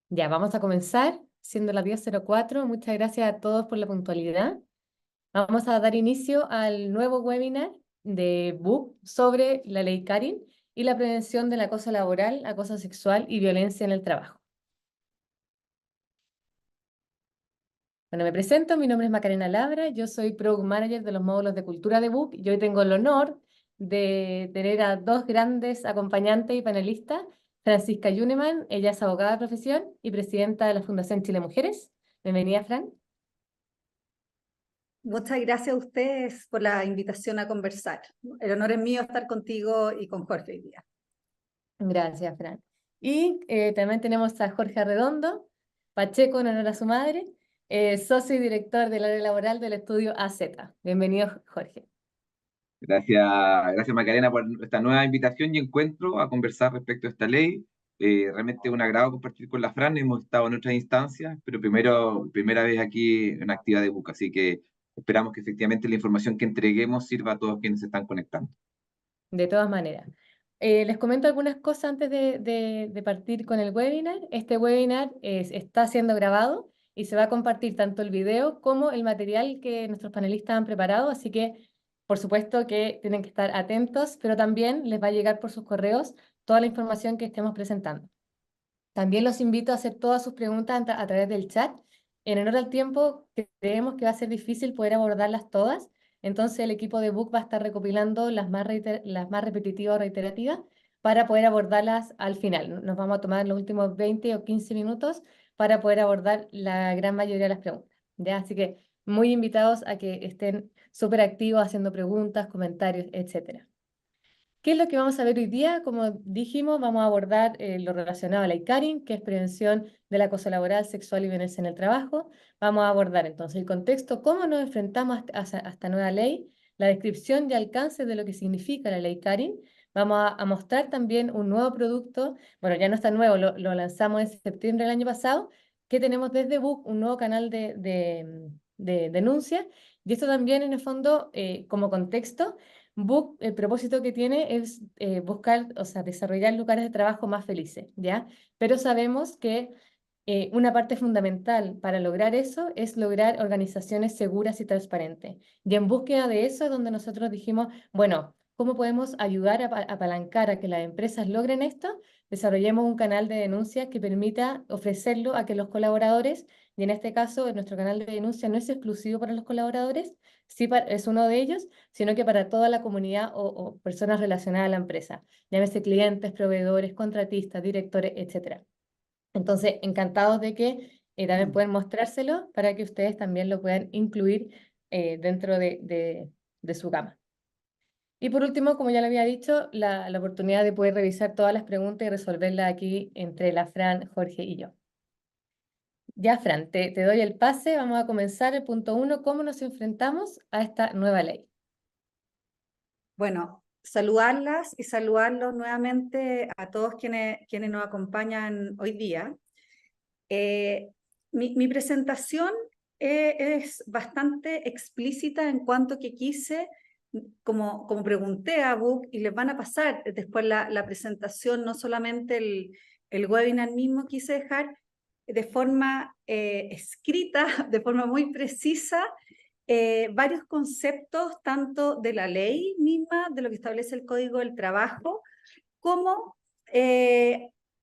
Ya, vamos a comenzar, siendo las 10:04. Muchas gracias a todos por la puntualidad. Vamos a dar inicio al nuevo webinar de BUC sobre la ley Carin y la prevención del acoso laboral, acoso sexual y violencia en el trabajo. Bueno, me presento, mi nombre es Macarena Labra, yo soy Product Manager de los módulos de cultura de BUC y hoy tengo el honor de tener a dos grandes acompañantes y panelistas, Francisca Yuneman, ella es abogada de profesión y presidenta de la Fundación Chile Mujeres. Bienvenida, Fran. Muchas gracias a ustedes por la invitación a conversar. El honor es mío estar contigo y con Jorge hoy día. Gracias, Fran. Y también tenemos a Jorge Arredondo, Pacheco en honor a su madre, socio y director del área laboral del estudio AZ. Bienvenido, Jorge. Gracias, gracias Macarena por esta nueva invitación y encuentro a conversar respecto a esta ley. Realmente es un agrado compartir con la Fran, hemos estado en otras instancias, pero primera vez aquí en una actividad de BUC, así que esperamos que efectivamente la información que entreguemos sirva a todos quienes se están conectando. De todas maneras. Les comento algunas cosas antes de partir con el webinar. Este webinar está siendo grabado y se va a compartir tanto el video como el material que nuestros panelistas han preparado, así que por supuesto que tienen que estar atentos, pero también les va a llegar por sus correos toda la información que estemos presentando. También los invito a hacer todas sus preguntas a través del chat. En honor al tiempo, creemos que va a ser difícil poder abordarlas todas, entonces el equipo de Book va a estar recopilando las más repetitivas o reiterativas para poder abordarlas al final. Nos vamos a tomar los últimos 20 o 15 minutos para poder abordar la gran mayoría de las preguntas, ¿ya? Así que muy invitados a que estén súper activos haciendo preguntas, comentarios, etcétera. ¿Qué es lo que vamos a ver hoy día? Como dijimos, vamos a abordar lo relacionado a la ICARIN, que es prevención del acoso laboral, sexual y violencia en el trabajo. Vamos a abordar entonces el contexto, cómo nos enfrentamos a esta nueva ley, la descripción y alcance de lo que significa la ley ICARIN. Vamos a mostrar también un nuevo producto, bueno, ya no está nuevo, lo lanzamos en septiembre del año pasado, que tenemos desde BUC un nuevo canal de denuncia. Y esto también, en el fondo, como contexto, BUC, el propósito que tiene es buscar, o sea, desarrollar lugares de trabajo más felices, ¿ya? Pero sabemos que una parte fundamental para lograr eso es lograr organizaciones seguras y transparentes. Y en búsqueda de eso es donde nosotros dijimos, bueno, ¿cómo podemos ayudar a apalancar a que las empresas logren esto? Desarrollemos un canal de denuncia que permita ofrecerlo a que los colaboradores, y en este caso nuestro canal de denuncia no es exclusivo para los colaboradores, sí es uno de ellos, sino que para toda la comunidad o personas relacionadas a la empresa, llámese clientes, proveedores, contratistas, directores, etcétera. Entonces, encantados de que también pueden mostrárselo para que ustedes también lo puedan incluir dentro de su gama. Y por último, como ya lo había dicho, la oportunidad de poder revisar todas las preguntas y resolverlas aquí entre la Fran, Jorge y yo. Ya, Fran, te doy el pase. Vamos a comenzar el punto 1, ¿cómo nos enfrentamos a esta nueva ley? Bueno, saludarlas y saludarlos nuevamente a todos quienes nos acompañan hoy día. Mi presentación es bastante explícita en cuanto que quise, como pregunté a BUC, y les van a pasar después la presentación, no solamente el webinar mismo, quise dejar de forma escrita, de forma muy precisa, varios conceptos, tanto de la ley misma, de lo que establece el Código del Trabajo, como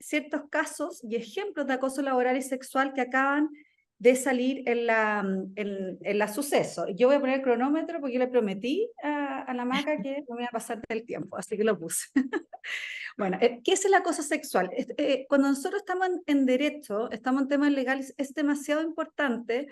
ciertos casos y ejemplos de acoso laboral y sexual que acaban de salir en la suceso. Yo voy a poner el cronómetro porque yo le prometí a la Maca que no me iba a pasar del tiempo, así que lo puse. Bueno, ¿qué es el acoso sexual? Cuando nosotros estamos en derecho, estamos en temas legales, es demasiado importante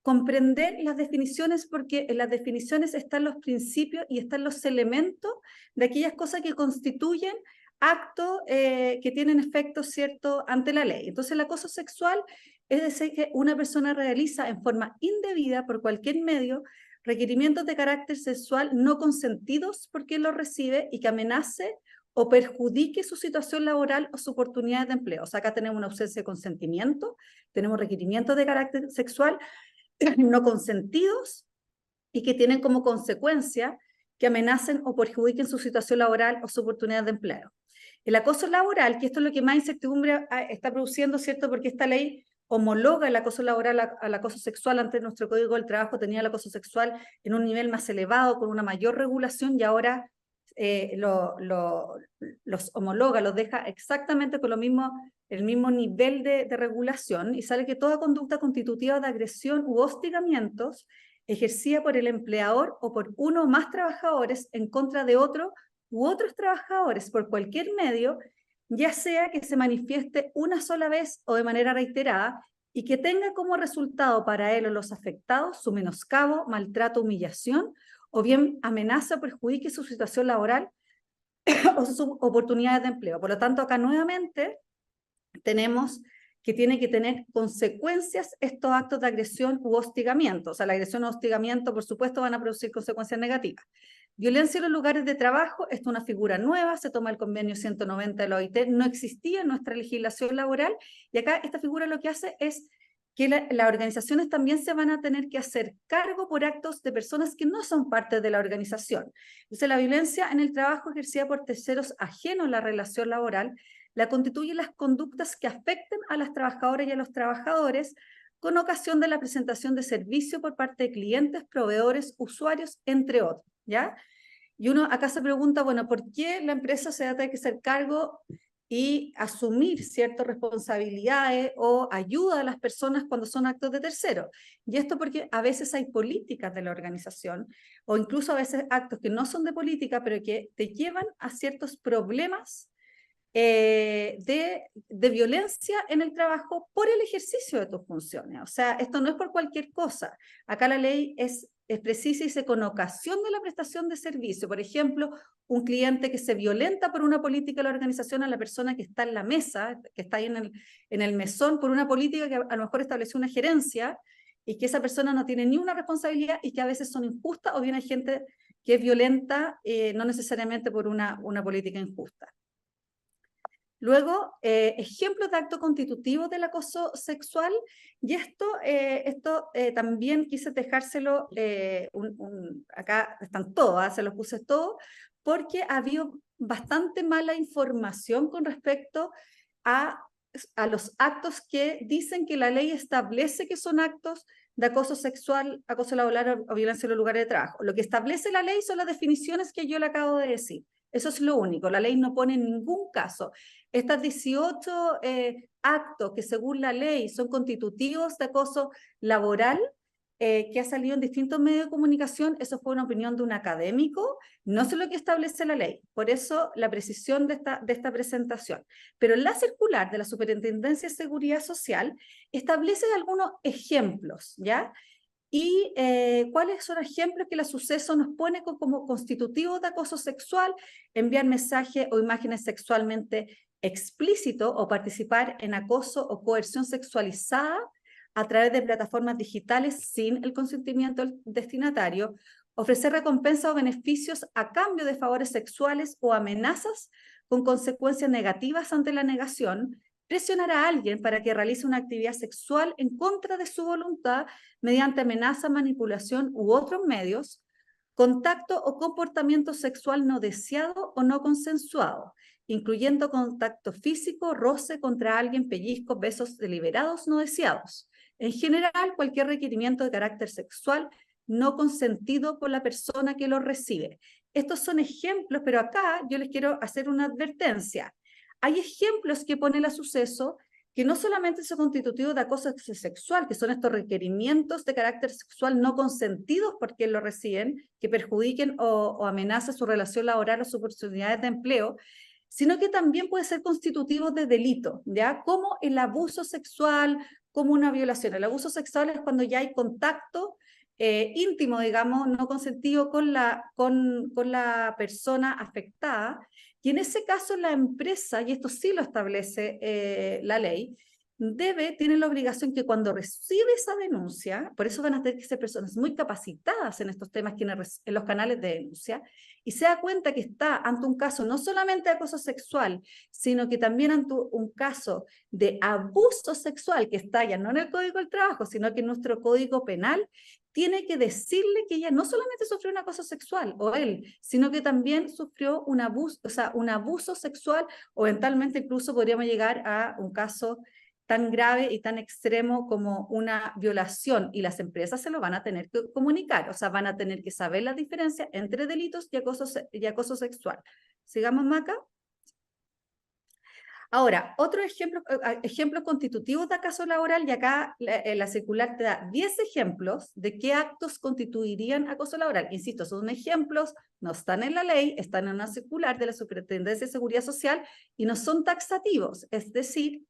comprender las definiciones, porque en las definiciones están los principios y están los elementos de aquellas cosas que constituyen actos que tienen efectos ciertos ante la ley. Entonces, el acoso sexual es decir que una persona realiza en forma indebida por cualquier medio requerimientos de carácter sexual no consentidos por quien los recibe y que amenace o perjudique su situación laboral o su oportunidad de empleo. O sea, acá tenemos una ausencia de consentimiento, tenemos requerimientos de carácter sexual no consentidos y que tienen como consecuencia que amenacen o perjudiquen su situación laboral o su oportunidad de empleo. El acoso laboral, que esto es lo que más incertidumbre está produciendo, ¿cierto? Porque esta ley homologa el acoso laboral al acoso sexual. Antes nuestro Código del Trabajo tenía el acoso sexual en un nivel más elevado, con una mayor regulación, y ahora los homologa, los deja exactamente con el mismo nivel de regulación, y sale que toda conducta constitutiva de agresión u hostigamientos ejercida por el empleador o por uno o más trabajadores en contra de otro u otros trabajadores por cualquier medio, ya sea que se manifieste una sola vez o de manera reiterada, y que tenga como resultado para él o los afectados su menoscabo, maltrato, humillación, o bien amenaza o perjudique su situación laboral o sus oportunidades de empleo. Por lo tanto, acá nuevamente tenemos que tiene que tener consecuencias estos actos de agresión u hostigamiento. O sea, la agresión o hostigamiento, por supuesto, van a producir consecuencias negativas. Violencia en los lugares de trabajo, esto es una figura nueva, se toma el convenio 190 de la OIT, no existía en nuestra legislación laboral, y acá esta figura lo que hace es que las organizaciones también se van a tener que hacer cargo por actos de personas que no son parte de la organización. Entonces, la violencia en el trabajo ejercida por terceros ajenos a la relación laboral la constituyen las conductas que afecten a las trabajadoras y a los trabajadores con ocasión de la presentación de servicio por parte de clientes, proveedores, usuarios, entre otros, ¿ya? Y uno acá se pregunta, bueno, ¿por qué la empresa se va a tener que hacer cargo y asumir ciertas responsabilidades o ayuda a las personas cuando son actos de terceros? Y esto porque a veces hay políticas de la organización, o incluso a veces actos que no son de política, pero que te llevan a ciertos problemas de violencia en el trabajo por el ejercicio de tus funciones. O sea, esto no es por cualquier cosa. Acá la ley es precisa y dice con ocasión de la prestación de servicio. Por ejemplo, un cliente que se violenta por una política de la organización a la persona que está en la mesa, que está ahí en el mesón, por una política que a lo mejor estableció una gerencia, y que esa persona no tiene ni una responsabilidad y que a veces son injustas, o bien hay gente que es violenta no necesariamente por una política injusta. Luego, ejemplos de acto constitutivo del acoso sexual, y esto también quise dejárselo, acá están todas, se los puse todo, porque ha habido bastante mala información con respecto a los actos que dicen que la ley establece que son actos de acoso sexual, acoso laboral o violencia en los lugares de trabajo. Lo que establece la ley son las definiciones que yo le acabo de decir. Eso es lo único, la ley no pone en ningún caso. Estas 18 actos que según la ley son constitutivos de acoso laboral, que ha salido en distintos medios de comunicación, eso fue una opinión de un académico, no es lo que establece la ley. Por eso la precisión de esta presentación. Pero la circular de la Superintendencia de Seguridad Social establece algunos ejemplos, ¿ya? Y cuáles son ejemplos que la suceso nos pone como constitutivos de acoso sexual: enviar mensajes o imágenes sexualmente explícitos o participar en acoso o coerción sexualizada a través de plataformas digitales sin el consentimiento del destinatario, ofrecer recompensas o beneficios a cambio de favores sexuales o amenazas con consecuencias negativas ante la negación, presionar a alguien para que realice una actividad sexual en contra de su voluntad mediante amenaza, manipulación u otros medios, contacto o comportamiento sexual no deseado o no consensuado, incluyendo contacto físico, roce contra alguien, pellizcos, besos deliberados no deseados. En general, cualquier requerimiento de carácter sexual no consentido por la persona que lo recibe. Estos son ejemplos, pero acá yo les quiero hacer una advertencia. Hay ejemplos que pone el suceso que no solamente son constitutivos de acoso sexual, que son estos requerimientos de carácter sexual no consentidos por quien lo reciben, que perjudiquen o amenacen su relación laboral o sus oportunidades de empleo, sino que también puede ser constitutivo de delito, ¿ya? Como el abuso sexual, como una violación. El abuso sexual es cuando ya hay contacto íntimo, digamos, no consentido con la persona afectada, y en ese caso la empresa, y esto sí lo establece la ley, tiene la obligación que cuando recibe esa denuncia, por eso van a tener que ser personas muy capacitadas en estos temas, en los canales de denuncia, y se da cuenta que está ante un caso no solamente de acoso sexual, sino que también ante un caso de abuso sexual que está ya no en el Código del Trabajo, sino que en nuestro Código Penal, tiene que decirle que ella no solamente sufrió un acoso sexual, o él, sino que también sufrió un abuso sexual, o eventualmente incluso podríamos llegar a un caso tan grave y tan extremo como una violación, y las empresas se lo van a tener que comunicar, o sea, van a tener que saber la diferencia entre delitos y acoso sexual. Sigamos, Maca. Ahora, otro ejemplo constitutivo de acoso laboral, y acá la circular te da 10 ejemplos de qué actos constituirían acoso laboral. Insisto, son ejemplos, no están en la ley, están en una circular de la Superintendencia de Seguridad Social y no son taxativos, es decir,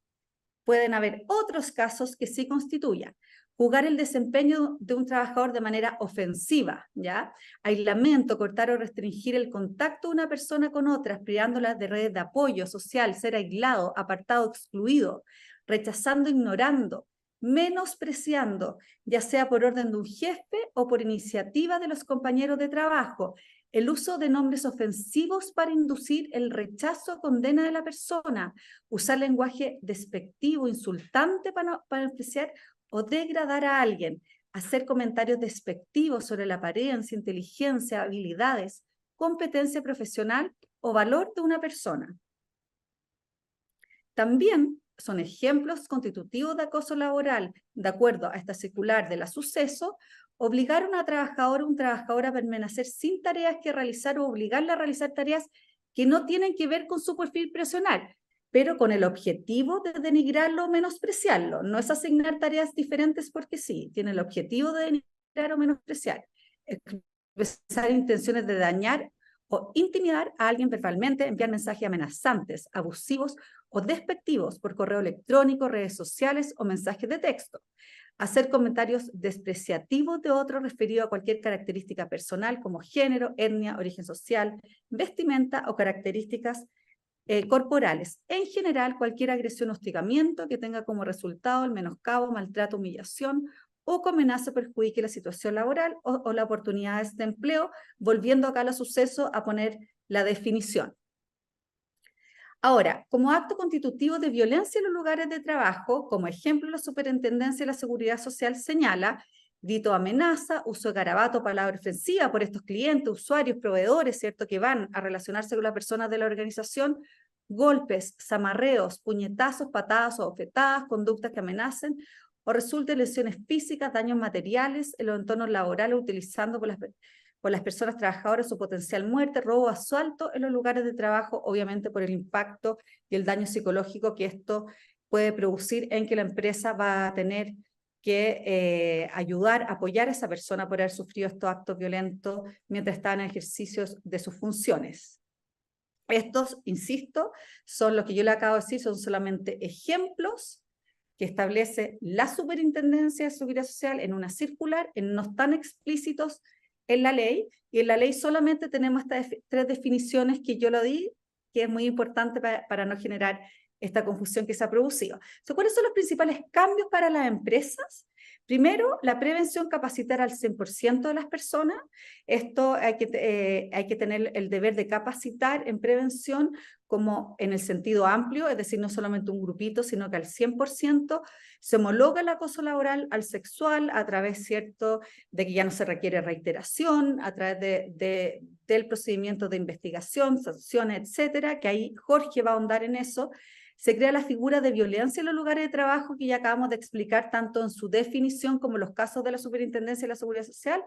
pueden haber otros casos que sí constituyan. Jugar el desempeño de un trabajador de manera ofensiva, ¿ya? Aislamiento, cortar o restringir el contacto de una persona con otras, privándola de redes de apoyo social, ser aislado, apartado, excluido, rechazando, ignorando, menospreciando, ya sea por orden de un jefe o por iniciativa de los compañeros de trabajo, el uso de nombres ofensivos para inducir el rechazo o condena de la persona, usar lenguaje despectivo, insultante para despreciar o degradar a alguien, hacer comentarios despectivos sobre la apariencia, inteligencia, habilidades, competencia profesional o valor de una persona. También son ejemplos constitutivos de acoso laboral, de acuerdo a esta circular de la Suceso, obligar a una trabajadora o un trabajador a permanecer sin tareas que realizar o obligarla a realizar tareas que no tienen que ver con su perfil profesional, pero con el objetivo de denigrarlo o menospreciarlo. No es asignar tareas diferentes porque sí, tiene el objetivo de denigrar o menospreciar, expresar intenciones de dañar o intimidar a alguien verbalmente, enviar mensajes amenazantes, abusivos o despectivos por correo electrónico, redes sociales o mensajes de texto, hacer comentarios despreciativos de otro referido a cualquier característica personal como género, etnia, origen social, vestimenta o características corporales. En general, cualquier agresión o hostigamiento que tenga como resultado el menoscabo, maltrato, humillación o que amenaza o perjudique la situación laboral o las oportunidades de empleo, volviendo acá a los sucesos a poner la definición. Ahora, como acto constitutivo de violencia en los lugares de trabajo, como ejemplo, la Superintendencia de la Seguridad Social señala grito, amenaza, uso de garabato, palabra ofensiva por estos clientes, usuarios, proveedores, ¿cierto?, que van a relacionarse con las personas de la organización, golpes, zamarreos, puñetazos, patadas o bofetadas, conductas que amenacen o resulten lesiones físicas, daños materiales en los entornos laborales utilizando por las personas trabajadoras su potencial muerte, robo, asalto en los lugares de trabajo, obviamente por el impacto y el daño psicológico que esto puede producir en que la empresa va a tener que ayudar, apoyar a esa persona por haber sufrido estos actos violentos mientras está en ejercicios de sus funciones. Estos, insisto, son lo que yo le acabo de decir, son solamente ejemplos que establece la Superintendencia de Seguridad Social en una circular, no están explícitos en la ley, y en la ley solamente tenemos estas 3 definiciones que yo lo di, que es muy importante para no generar esta confusión que se ha producido. Entonces, ¿cuáles son los principales cambios para las empresas? Primero, la prevención, capacitar al 100% de las personas. Esto hay que tener el deber de capacitar en prevención como en el sentido amplio, es decir, no solamente un grupito, sino que al 100% se homologa el acoso laboral al sexual a través, ¿cierto?, de que ya no se requiere reiteración, a través del procedimiento de investigación, sanciones, etcétera, que ahí Jorge va a ahondar en eso. Se crea la figura de violencia en los lugares de trabajo que ya acabamos de explicar tanto en su definición como en los casos de la Superintendencia de la Seguridad Social,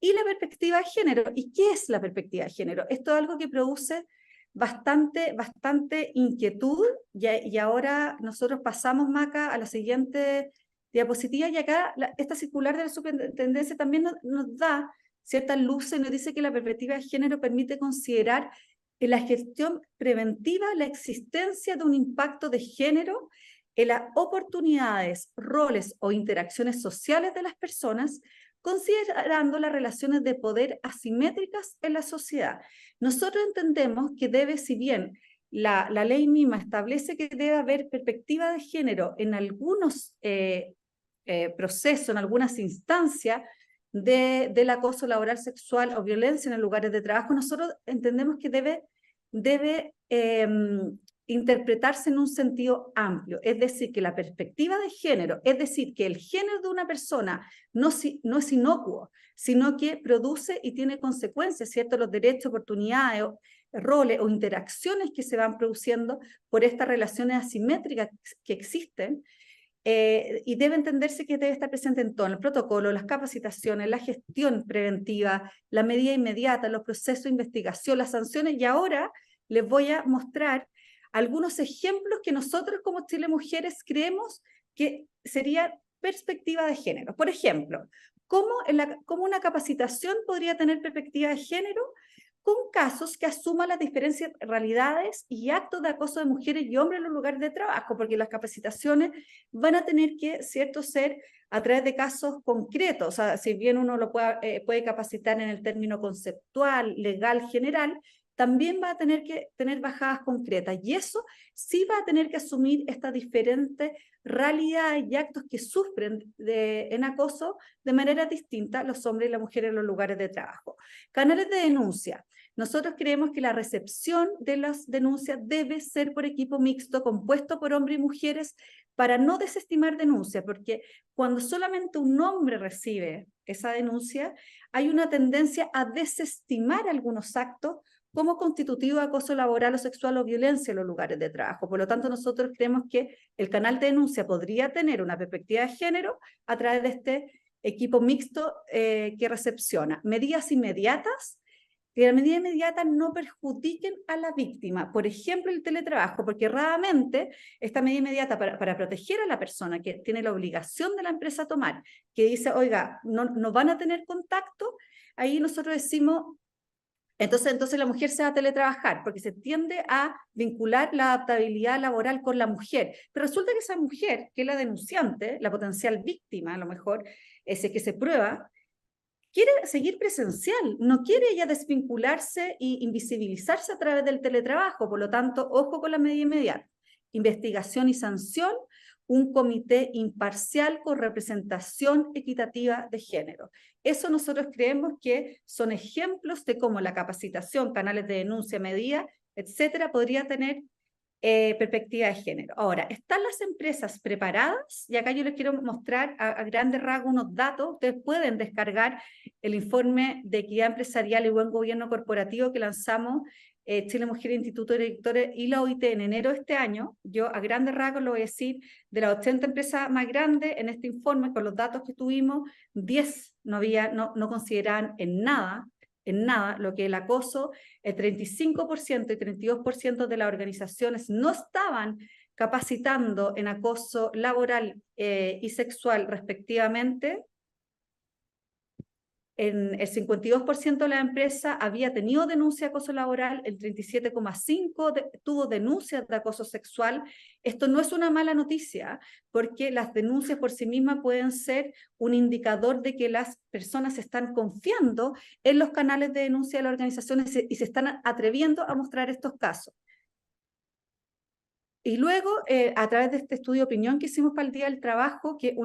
y la perspectiva de género. ¿Y qué es la perspectiva de género? Esto es algo que produce bastante inquietud, y ahora nosotros pasamos, Maca, a la siguiente diapositiva, y acá esta circular de la Superintendencia también nos da ciertas luces, nos dice que la perspectiva de género permite considerar en la gestión preventiva la existencia de un impacto de género en las oportunidades, roles o interacciones sociales de las personas, considerando las relaciones de poder asimétricas en la sociedad. Nosotros entendemos que debe, si bien la ley misma establece que debe haber perspectiva de género en algunos procesos, en algunas instancias del acoso laboral, sexual o violencia en los lugares de trabajo, nosotros entendemos que debe interpretarse en un sentido amplio, es decir, que la perspectiva de género, es decir, que el género de una persona no es inocuo, sino que produce y tiene consecuencias, ¿cierto? Los derechos, oportunidades, roles o interacciones que se van produciendo por estas relaciones asimétricas que existen, y debe entenderse que debe estar presente en todo el protocolo, las capacitaciones, la gestión preventiva, la medida inmediata, los procesos de investigación, las sanciones, y ahora les voy a mostrar algunos ejemplos que nosotros como Chile Mujeres creemos que sería perspectiva de género. Por ejemplo, ¿cómo una capacitación podría tener perspectiva de género? Con casos que asuman las diferentes realidades y actos de acoso de mujeres y hombres en los lugares de trabajo, porque las capacitaciones van a tener que, ¿cierto?, ser a través de casos concretos. O sea, si bien uno lo puede capacitar en el término conceptual, legal, general, también va a tener que tener bajadas concretas, y eso sí va a tener que asumir estas diferentes realidades y actos que sufren en acoso de manera distinta los hombres y las mujeres en los lugares de trabajo. Canales de denuncia. Nosotros creemos que la recepción de las denuncias debe ser por equipo mixto compuesto por hombres y mujeres para no desestimar denuncias, porque cuando solamente un hombre recibe esa denuncia, hay una tendencia a desestimar algunos actos como constitutivo de acoso laboral o sexual o violencia en los lugares de trabajo. Por lo tanto, nosotros creemos que el canal de denuncia podría tener una perspectiva de género a través de este equipo mixto que recepciona. Medidas inmediatas, que las medidas inmediatas no perjudiquen a la víctima. Por ejemplo, el teletrabajo, porque raramente esta medida inmediata para proteger a la persona que tiene la obligación de la empresa a tomar, que dice, oiga, no van a tener contacto, ahí nosotros decimos, entonces la mujer se va a teletrabajar, porque se tiende a vincular la adaptabilidad laboral con la mujer. Pero resulta que esa mujer, que es la denunciante, la potencial víctima, a lo mejor, ese que se prueba, quiere seguir presencial, no quiere ella desvincularse e invisibilizarse a través del teletrabajo. Por lo tanto, ojo con la medida inmediata. Investigación y sanción, un comité imparcial con representación equitativa de género. Eso nosotros creemos que son ejemplos de cómo la capacitación, canales de denuncia, medida, etcétera, podría tener perspectiva de género. Ahora, ¿están las empresas preparadas? Y acá yo les quiero mostrar a grandes rasgos unos datos. Ustedes pueden descargar el informe de equidad empresarial y buen gobierno corporativo que lanzamos Chile Mujeres, Instituto de Directores y la OIT en enero de este año. Yo a grandes rasgos lo voy a decir, de las 80 empresas más grandes en este informe, con los datos que tuvimos, 10 no consideraban en nada lo que el acoso, el 35% y 32% de las organizaciones no estaban capacitando en acoso laboral y sexual respectivamente. En el 52% de la empresa había tenido denuncia de acoso laboral, el 37,5% tuvo denuncias de acoso sexual. Esto no es una mala noticia, porque las denuncias por sí mismas pueden ser un indicador de que las personas están confiando en los canales de denuncia de las organizaciones y se están atreviendo a mostrar estos casos. Y luego, a través de este estudio de opinión que hicimos para el Día del Trabajo, que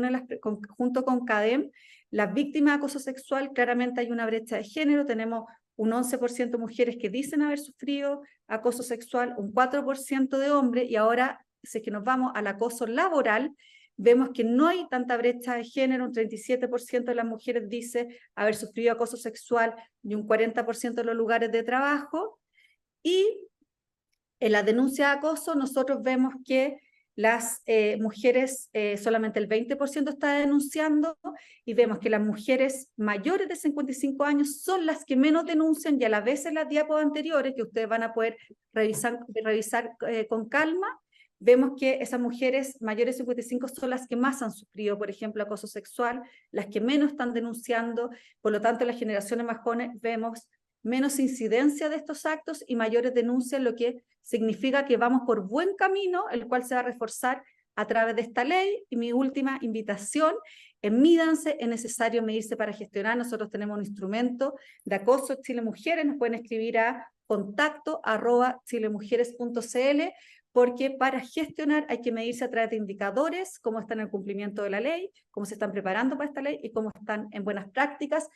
junto con CADEM, las víctimas de acoso sexual, claramente hay una brecha de género. Tenemos un 11% de mujeres que dicen haber sufrido acoso sexual, un 4% de hombres, y ahora, si es que nos vamos al acoso laboral, vemos que no hay tanta brecha de género. Un 37% de las mujeres dice haber sufrido acoso sexual y un 40% de los lugares de trabajo. Y en la denuncia de acoso nosotros vemos que las mujeres, solamente el 20% está denunciando, y vemos que las mujeres mayores de 55 años son las que menos denuncian, y a la vez en las diapos anteriores, que ustedes van a poder revisar con calma, vemos que esas mujeres mayores de 55 son las que más han sufrido, por ejemplo, acoso sexual, las que menos están denunciando. Por lo tanto, las generaciones más jóvenes vemos menos incidencia de estos actos y mayores denuncias, lo que significa que vamos por buen camino, el cual se va a reforzar a través de esta ley. Y mi última invitación es mídanse, es necesario medirse para gestionar. Nosotros tenemos un instrumento de acoso Chile Mujeres, nos pueden escribir a contacto@chilemujeres.cl, porque para gestionar hay que medirse a través de indicadores, cómo están en el cumplimiento de la ley, cómo se están preparando para esta ley y cómo están en buenas prácticas.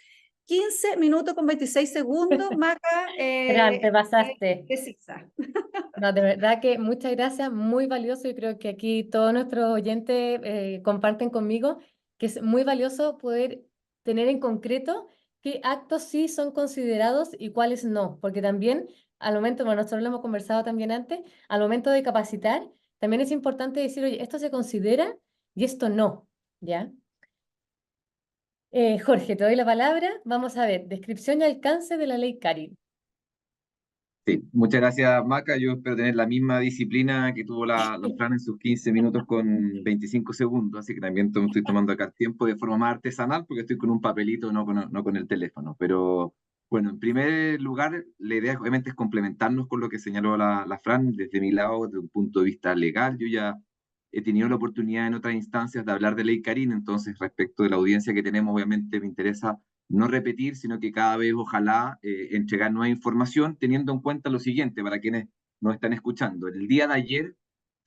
15 minutos con 26 segundos, Maca, Fran, te pasaste. precisa. No, de verdad que muchas gracias, muy valioso. Y creo que aquí todos nuestros oyentes comparten conmigo que es muy valioso poder tener en concreto qué actos sí son considerados y cuáles no, porque también al momento, bueno, nosotros lo hemos conversado también antes, al momento de capacitar, también es importante decir, oye, esto se considera y esto no, ¿ya? Jorge, te doy la palabra. Vamos a ver, descripción y alcance de la ley Carin. Sí, muchas gracias, Maca. Yo espero tener la misma disciplina que tuvo la Fran en sus 15 minutos con 25 segundos, así que también estoy tomando acá el tiempo de forma más artesanal porque estoy con un papelito, no con el teléfono. Pero bueno, en primer lugar, la idea obviamente es complementarnos con lo que señaló la Fran desde mi lado, desde un punto de vista legal. Yo ya he tenido la oportunidad en otras instancias de hablar de ley Carín, entonces respecto de la audiencia que tenemos, obviamente me interesa no repetir, sino que cada vez ojalá entregar nueva información, teniendo en cuenta lo siguiente, para quienes nos están escuchando. El día de ayer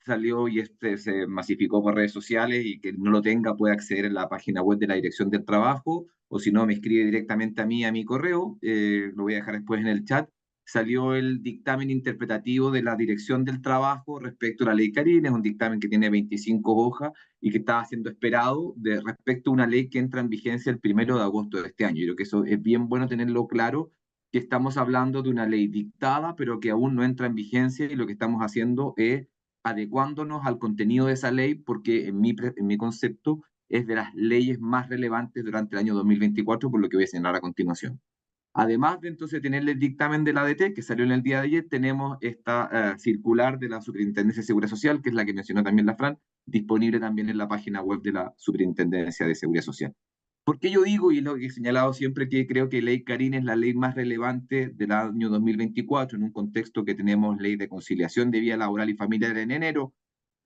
salió y se masificó por redes sociales, y que no lo tenga puede acceder en la página web de la Dirección del Trabajo, o si no, me escribe directamente a mí, a mi correo, lo voy a dejar después en el chat. Salió el dictamen interpretativo de la Dirección del Trabajo respecto a la ley Carín. Es un dictamen que tiene 25 hojas y que estaba siendo esperado respecto a una ley que entra en vigencia el 1 de agosto de este año. Yo creo que eso es bien bueno tenerlo claro, que estamos hablando de una ley dictada, pero que aún no entra en vigencia, y lo que estamos haciendo es adecuándonos al contenido de esa ley, porque en mi concepto es de las leyes más relevantes durante el año 2024, por lo que voy a señalar a continuación. Además de entonces tener el dictamen de la ADT, que salió en el día de ayer, tenemos esta circular de la Superintendencia de Seguridad Social, que es la que mencionó también la Fran, disponible también en la página web de la Superintendencia de Seguridad Social. ¿Por qué yo digo, y lo que he señalado siempre, que creo que ley Carín es la ley más relevante del año 2024, en un contexto que tenemos ley de conciliación de vida laboral y familiar en enero,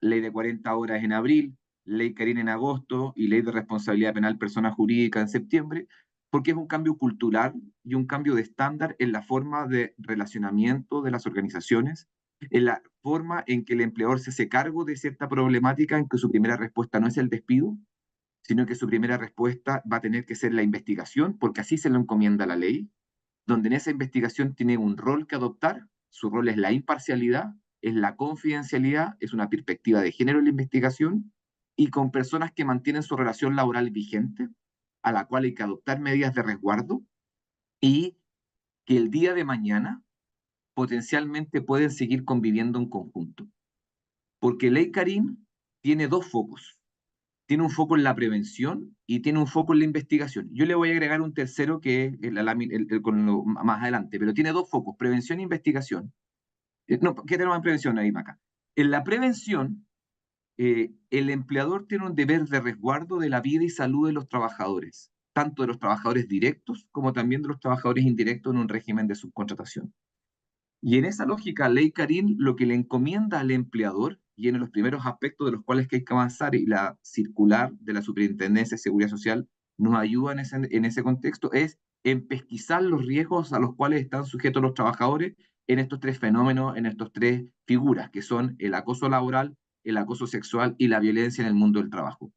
ley de 40 horas en abril, ley Carín en agosto y ley de responsabilidad penal persona jurídica en septiembre? Porque es un cambio cultural y un cambio de estándar en la forma de relacionamiento de las organizaciones, en la forma en que el empleador se hace cargo de cierta problemática, en que su primera respuesta no es el despido, sino que su primera respuesta va a tener que ser la investigación, porque así se lo encomienda la ley, donde en esa investigación tiene un rol que adoptar. Su rol es la imparcialidad, es la confidencialidad, es una perspectiva de género en la investigación, y con personas que mantienen su relación laboral vigente, a la cual hay que adoptar medidas de resguardo, y que el día de mañana potencialmente pueden seguir conviviendo en conjunto. Porque Ley Carín tiene dos focos. Tiene un foco en la prevención y tiene un foco en la investigación. Yo le voy a agregar un tercero que es más adelante, pero tiene dos focos, prevención e investigación. No, ¿qué tenemos en prevención ahí, Maca? En la prevención, el empleador tiene un deber de resguardo de la vida y salud de los trabajadores, tanto de los trabajadores directos como también de los trabajadores indirectos en un régimen de subcontratación. Y en esa lógica, Ley Carín lo que le encomienda al empleador, y en los primeros aspectos de los cuales que hay que avanzar, y la circular de la Superintendencia de Seguridad Social nos ayuda en ese contexto, es en pesquisar los riesgos a los cuales están sujetos los trabajadores en estos tres fenómenos, en estas tres figuras, que son el acoso laboral, el acoso sexual y la violencia en el mundo del trabajo.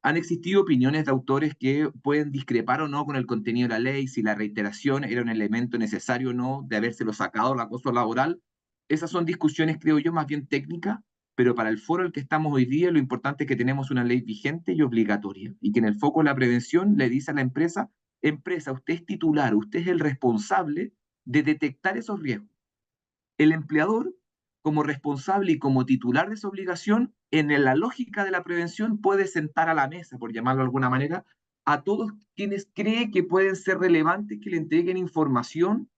Han existido opiniones de autores que pueden discrepar o no con el contenido de la ley, si la reiteración era un elemento necesario o no de habérselo sacado el acoso laboral. Esas son discusiones, creo yo, más bien técnicas, pero para el foro al que estamos hoy día, lo importante es que tenemos una ley vigente y obligatoria, y que en el foco de la prevención le dice a la empresa: empresa, usted es titular, usted es el responsable de detectar esos riesgos. El empleador, como responsable y como titular de esa obligación, en la lógica de la prevención, puede sentar a la mesa, por llamarlo de alguna manera, a todos quienes cree que pueden ser relevantes, que le entreguen información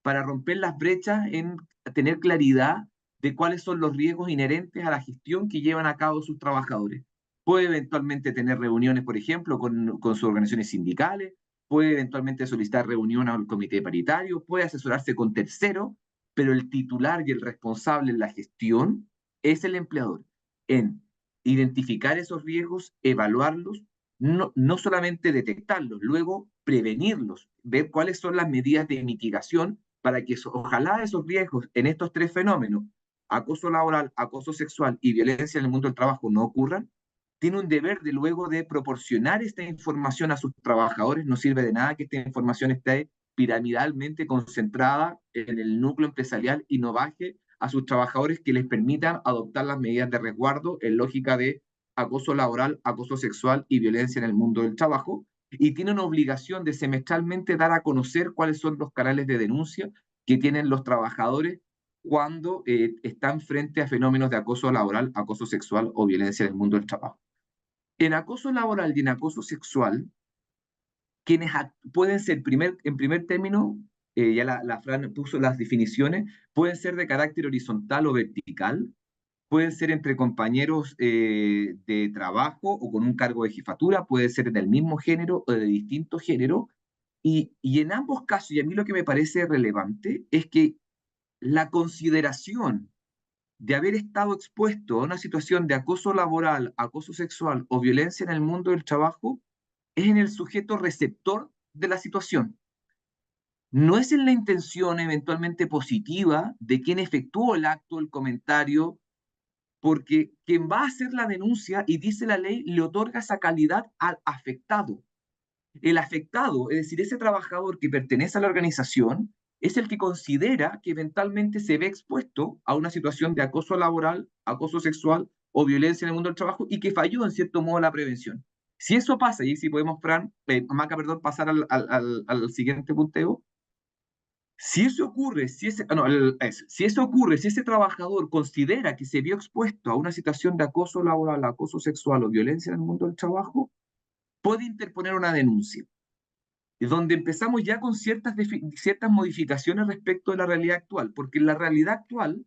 para romper las brechas en tener claridad de cuáles son los riesgos inherentes a la gestión que llevan a cabo sus trabajadores. Puede eventualmente tener reuniones, por ejemplo, con sus organizaciones sindicales, puede eventualmente solicitar reunión al comité paritario, puede asesorarse con terceros, pero el titular y el responsable en la gestión es el empleador, en identificar esos riesgos, evaluarlos, no solamente detectarlos, luego prevenirlos, ver cuáles son las medidas de mitigación para que ojalá esos riesgos en estos tres fenómenos, acoso laboral, acoso sexual y violencia en el mundo del trabajo, no ocurran. Tiene un deber de luego de proporcionar esta información a sus trabajadores. No sirve de nada que esta información esté piramidalmente concentrada en el núcleo empresarial y no baje a sus trabajadores, que les permitan adoptar las medidas de resguardo en lógica de acoso laboral, acoso sexual y violencia en el mundo del trabajo. Y tiene una obligación de semestralmente dar a conocer cuáles son los canales de denuncia que tienen los trabajadores cuando están frente a fenómenos de acoso laboral, acoso sexual o violencia en el mundo del trabajo. En acoso laboral y en acoso sexual, quienes pueden ser, en primer término, ya la Fran puso las definiciones, pueden ser de carácter horizontal o vertical, pueden ser entre compañeros de trabajo o con un cargo de jefatura, puede ser del mismo género o de distinto género, y en ambos casos, y a mí lo que me parece relevante, es que la consideración de haber estado expuesto a una situación de acoso laboral, acoso sexual o violencia en el mundo del trabajo es en el sujeto receptor de la situación. No es en la intención eventualmente positiva de quien efectuó el acto, el comentario, porque quien va a hacer la denuncia, y dice la ley, le otorga esa calidad al afectado. El afectado, es decir, ese trabajador que pertenece a la organización, es el que considera que eventualmente se ve expuesto a una situación de acoso laboral, acoso sexual o violencia en el mundo del trabajo y que falló en cierto modo la prevención. Si eso pasa, y si podemos, Fran, Maca, perdón, pasar al siguiente punteo, si eso ocurre, si eso ocurre, si ese trabajador considera que se vio expuesto a una situación de acoso laboral, acoso sexual o violencia en el mundo del trabajo, puede interponer una denuncia, donde empezamos ya con ciertas modificaciones respecto de la realidad actual, porque en la realidad actual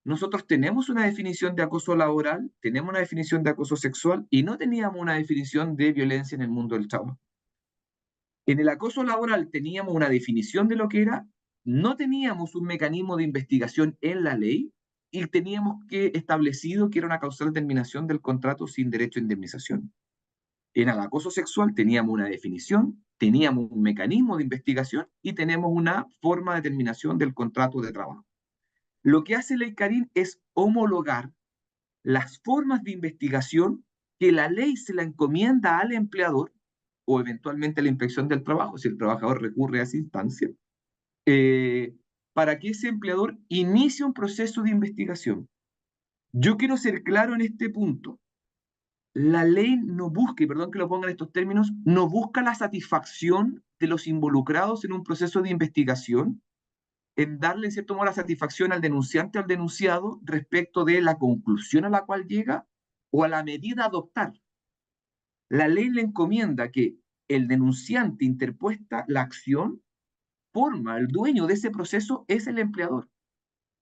nosotros tenemos una definición de acoso laboral, tenemos una definición de acoso sexual y no teníamos una definición de violencia en el mundo del trabajo. En el acoso laboral teníamos una definición de lo que era, no teníamos un mecanismo de investigación en la ley y teníamos que establecido que era una causal terminación del contrato sin derecho a indemnización. En el acoso sexual teníamos una definición, teníamos un mecanismo de investigación y tenemos una forma de terminación del contrato de trabajo. Lo que hace Ley Carín es homologar las formas de investigación que la ley se la encomienda al empleador o eventualmente a la inspección del trabajo, si el trabajador recurre a esa instancia, para que ese empleador inicie un proceso de investigación. Yo quiero ser claro en este punto. La ley no busca, y perdón que lo ponga en estos términos, no busca la satisfacción de los involucrados en un proceso de investigación, en darle en cierto modo la satisfacción al denunciante o al denunciado respecto de la conclusión a la cual llega o a la medida a adoptar. La ley le encomienda que el denunciante interpuesta la acción, forma, el dueño de ese proceso es el empleador,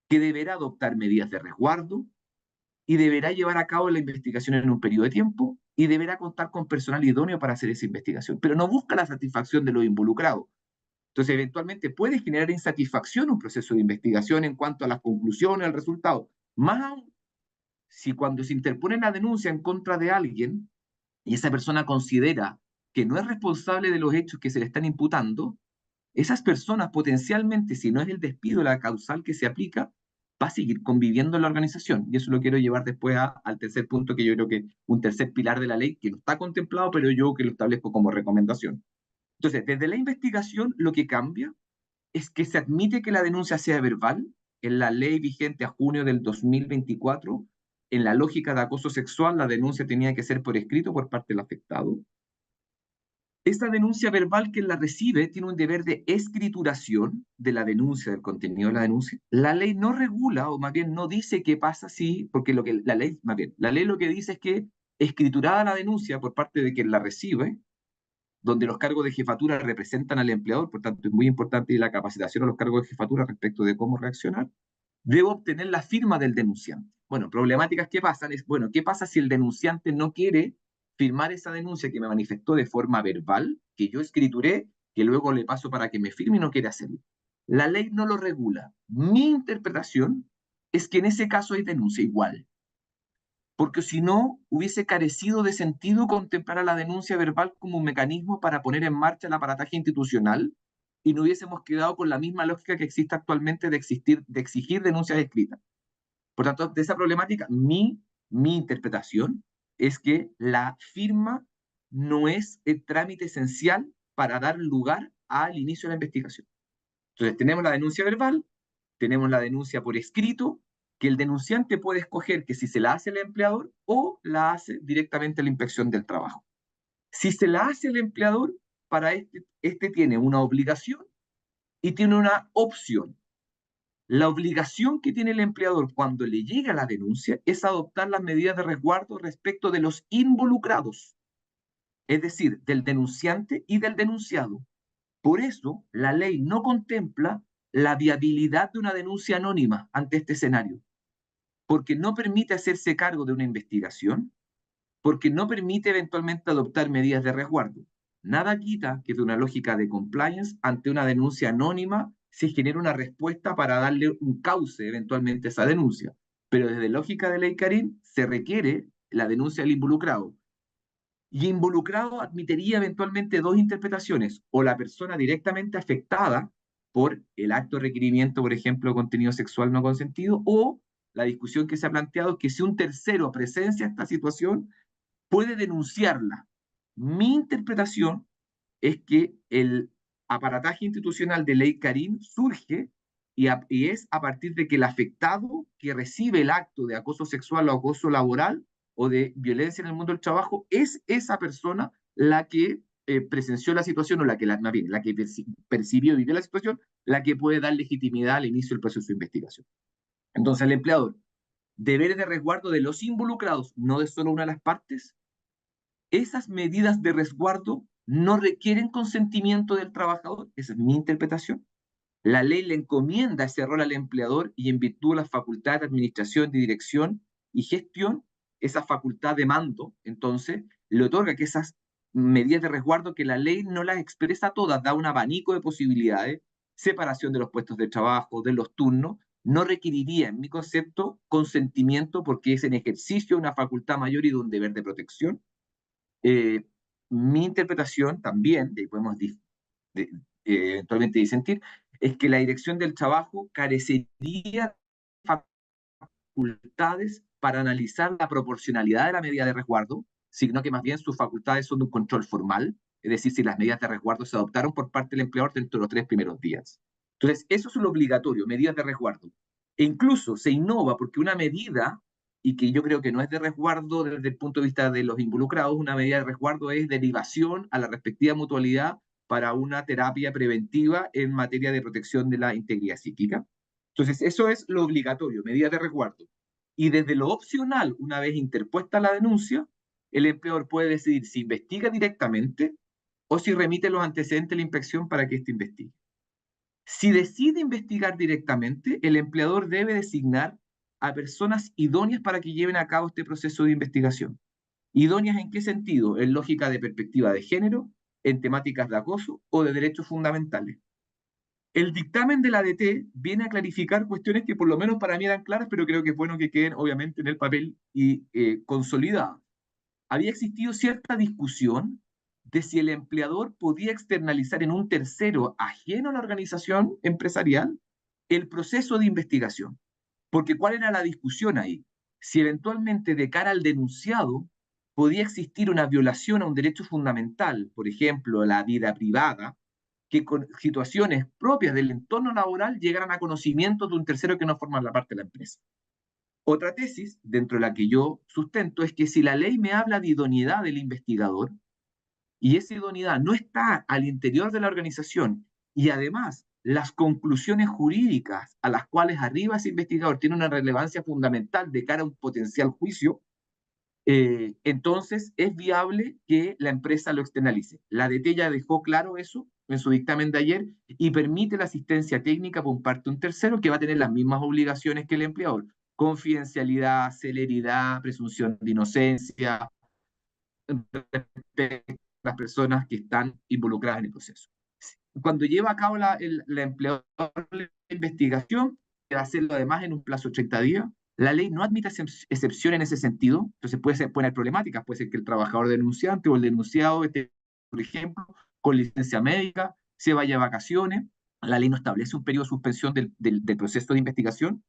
que deberá adoptar medidas de resguardo, y deberá llevar a cabo la investigación en un periodo de tiempo y deberá contar con personal idóneo para hacer esa investigación, pero no busca la satisfacción de los involucrados. Entonces, eventualmente puede generar insatisfacción un proceso de investigación en cuanto a las conclusiones, al resultado. Más aún, si cuando se interpone la denuncia en contra de alguien y esa persona considera que no es responsable de los hechos que se le están imputando, esas personas potencialmente, si no es el despido la causal que se aplica, va a seguir conviviendo en la organización. Y eso lo quiero llevar después al tercer punto, que yo creo que un tercer pilar de la ley, que no está contemplado, pero yo que lo establezco como recomendación. Entonces, desde la investigación, lo que cambia es que se admite que la denuncia sea verbal. En la ley vigente a junio del 2024, en la lógica de acoso sexual, la denuncia tenía que ser por escrito por parte del afectado. Esta denuncia verbal, quien la recibe tiene un deber de escrituración de la denuncia, del contenido de la denuncia. La ley no regula, o más bien no dice qué pasa si, porque lo que la ley, más bien, la ley lo que dice es que escriturada la denuncia por parte de quien la recibe, donde los cargos de jefatura representan al empleador, por tanto es muy importante la capacitación a los cargos de jefatura respecto de cómo reaccionar, debe obtener la firma del denunciante. Bueno, problemáticas que pasan es, bueno, ¿qué pasa si el denunciante no quiere firmar esa denuncia que me manifestó de forma verbal, que yo escrituré, que luego le paso para que me firme y no quiere hacerlo? La ley no lo regula. Mi interpretación es que en ese caso hay denuncia igual. porque si no, hubiese carecido de sentido contemplar a la denuncia verbal como un mecanismo para poner en marcha el aparataje institucional y no hubiésemos quedado con la misma lógica que existe actualmente de exigir denuncias escritas. Por tanto, de esa problemática, mi interpretación es que la firma no es el trámite esencial para dar lugar al inicio de la investigación. Entonces, tenemos la denuncia verbal, tenemos la denuncia por escrito, que el denunciante puede escoger que si se la hace el empleador o la hace directamente la inspección del trabajo. Si se la hace el empleador, para este tiene una obligación y tiene una opción. La obligación que tiene el empleador cuando le llega la denuncia es adoptar las medidas de resguardo respecto de los involucrados, es decir, del denunciante y del denunciado. Por eso, la ley no contempla la viabilidad de una denuncia anónima ante este escenario, porque no permite hacerse cargo de una investigación, porque no permite eventualmente adoptar medidas de resguardo. Nada quita que de una lógica de compliance ante una denuncia anónima se genere una respuesta para darle un cauce eventualmente a esa denuncia. Pero desde lógica de ley Karim se requiere la denuncia del involucrado. Y involucrado admitiría eventualmente dos interpretaciones, o la persona directamente afectada por el acto de requerimiento, por ejemplo, de contenido sexual no consentido, o la discusión que se ha planteado que si un tercero presencia esta situación, puede denunciarla. Mi interpretación es que el aparataje institucional de ley Karim surge y es a partir de que el afectado que recibe el acto de acoso sexual o acoso laboral o de violencia en el mundo del trabajo es esa persona la que presenció la situación o la que, la que percibió y vivió la situación, la que puede dar legitimidad al inicio del proceso de investigación. Entonces, el empleador, deberes de resguardo de los involucrados, no de solo una de las partes. Esas medidas de resguardo no requieren consentimiento del trabajador, esa es mi interpretación. La ley le encomienda ese rol al empleador y en virtud de las facultades de administración, de dirección y gestión, esa facultad de mando, entonces, le otorga que esas medidas de resguardo que la ley no las expresa todas, da un abanico de posibilidades, separación de los puestos de trabajo, de los turnos, no requeriría, en mi concepto, consentimiento porque es en ejercicio de una facultad mayor y de un deber de protección. Mi interpretación también, de ahí podemos eventualmente disentir, es que la dirección del trabajo carecería de facultades para analizar la proporcionalidad de la medida de resguardo, sino que más bien sus facultades son de un control formal, es decir, si las medidas de resguardo se adoptaron por parte del empleador dentro de los 3 primeros días. Entonces, eso es lo obligatorio, medidas de resguardo. E incluso se innova porque una medida, y que yo creo que no es de resguardo desde el punto de vista de los involucrados, una medida de resguardo es derivación a la respectiva mutualidad para una terapia preventiva en materia de protección de la integridad psíquica. Entonces, eso es lo obligatorio, medidas de resguardo. Y desde lo opcional, una vez interpuesta la denuncia, el empleador puede decidir si investiga directamente o si remite los antecedentes de la inspección para que éste investigue. Si decide investigar directamente, el empleador debe designar a personas idóneas para que lleven a cabo este proceso de investigación. ¿Idóneas en qué sentido? En lógica de perspectiva de género, en temáticas de acoso o de derechos fundamentales. El dictamen de la ADT viene a clarificar cuestiones que por lo menos para mí eran claras, pero creo que es bueno que queden obviamente en el papel y consolidadas. Había existido cierta discusión de si el empleador podía externalizar en un tercero ajeno a la organización empresarial el proceso de investigación. Porque ¿cuál era la discusión ahí? Si eventualmente de cara al denunciado podía existir una violación a un derecho fundamental, por ejemplo, la vida privada, que con situaciones propias del entorno laboral llegaran a conocimiento de un tercero que no forma la parte de la empresa. Otra tesis, dentro de la que yo sustento, es que si la ley me habla de idoneidad del investigador y esa idoneidad no está al interior de la organización y además las conclusiones jurídicas a las cuales arriba ese investigador tiene una relevancia fundamental de cara a un potencial juicio, entonces es viable que la empresa lo externalice. La DT ya dejó claro eso en su dictamen de ayer y permite la asistencia técnica por parte de un tercero que va a tener las mismas obligaciones que el empleador. Confidencialidad, celeridad, presunción de inocencia, respecto a las personas que están involucradas en el proceso. Cuando lleva a cabo la empleadora la investigación, debe hacerlo además en un plazo de 30 días, La ley no admite excepción en ese sentido, entonces puede haber problemáticas, puede ser que el trabajador denunciante o el denunciado esté, por ejemplo, con licencia médica, se vaya a vacaciones, la ley no establece un periodo de suspensión del proceso de investigación,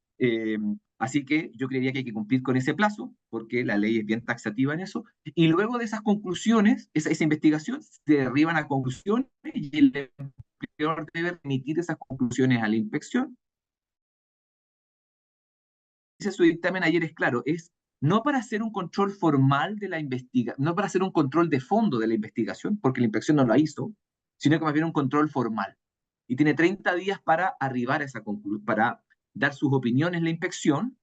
así que yo creería que hay que cumplir con ese plazo, porque la ley es bien taxativa en eso, y luego de esas conclusiones, esa investigación, se derivan a conclusiones y el empleador debe remitir esas conclusiones a la inspección. Dice su dictamen ayer es claro, es no para hacer un control formal de la investigación, no para hacer un control de fondo de la investigación, porque la inspección no lo hizo, sino que más bien un control formal. Y tiene 30 días para arribar a esa conclusión, para dar sus opiniones la inspección.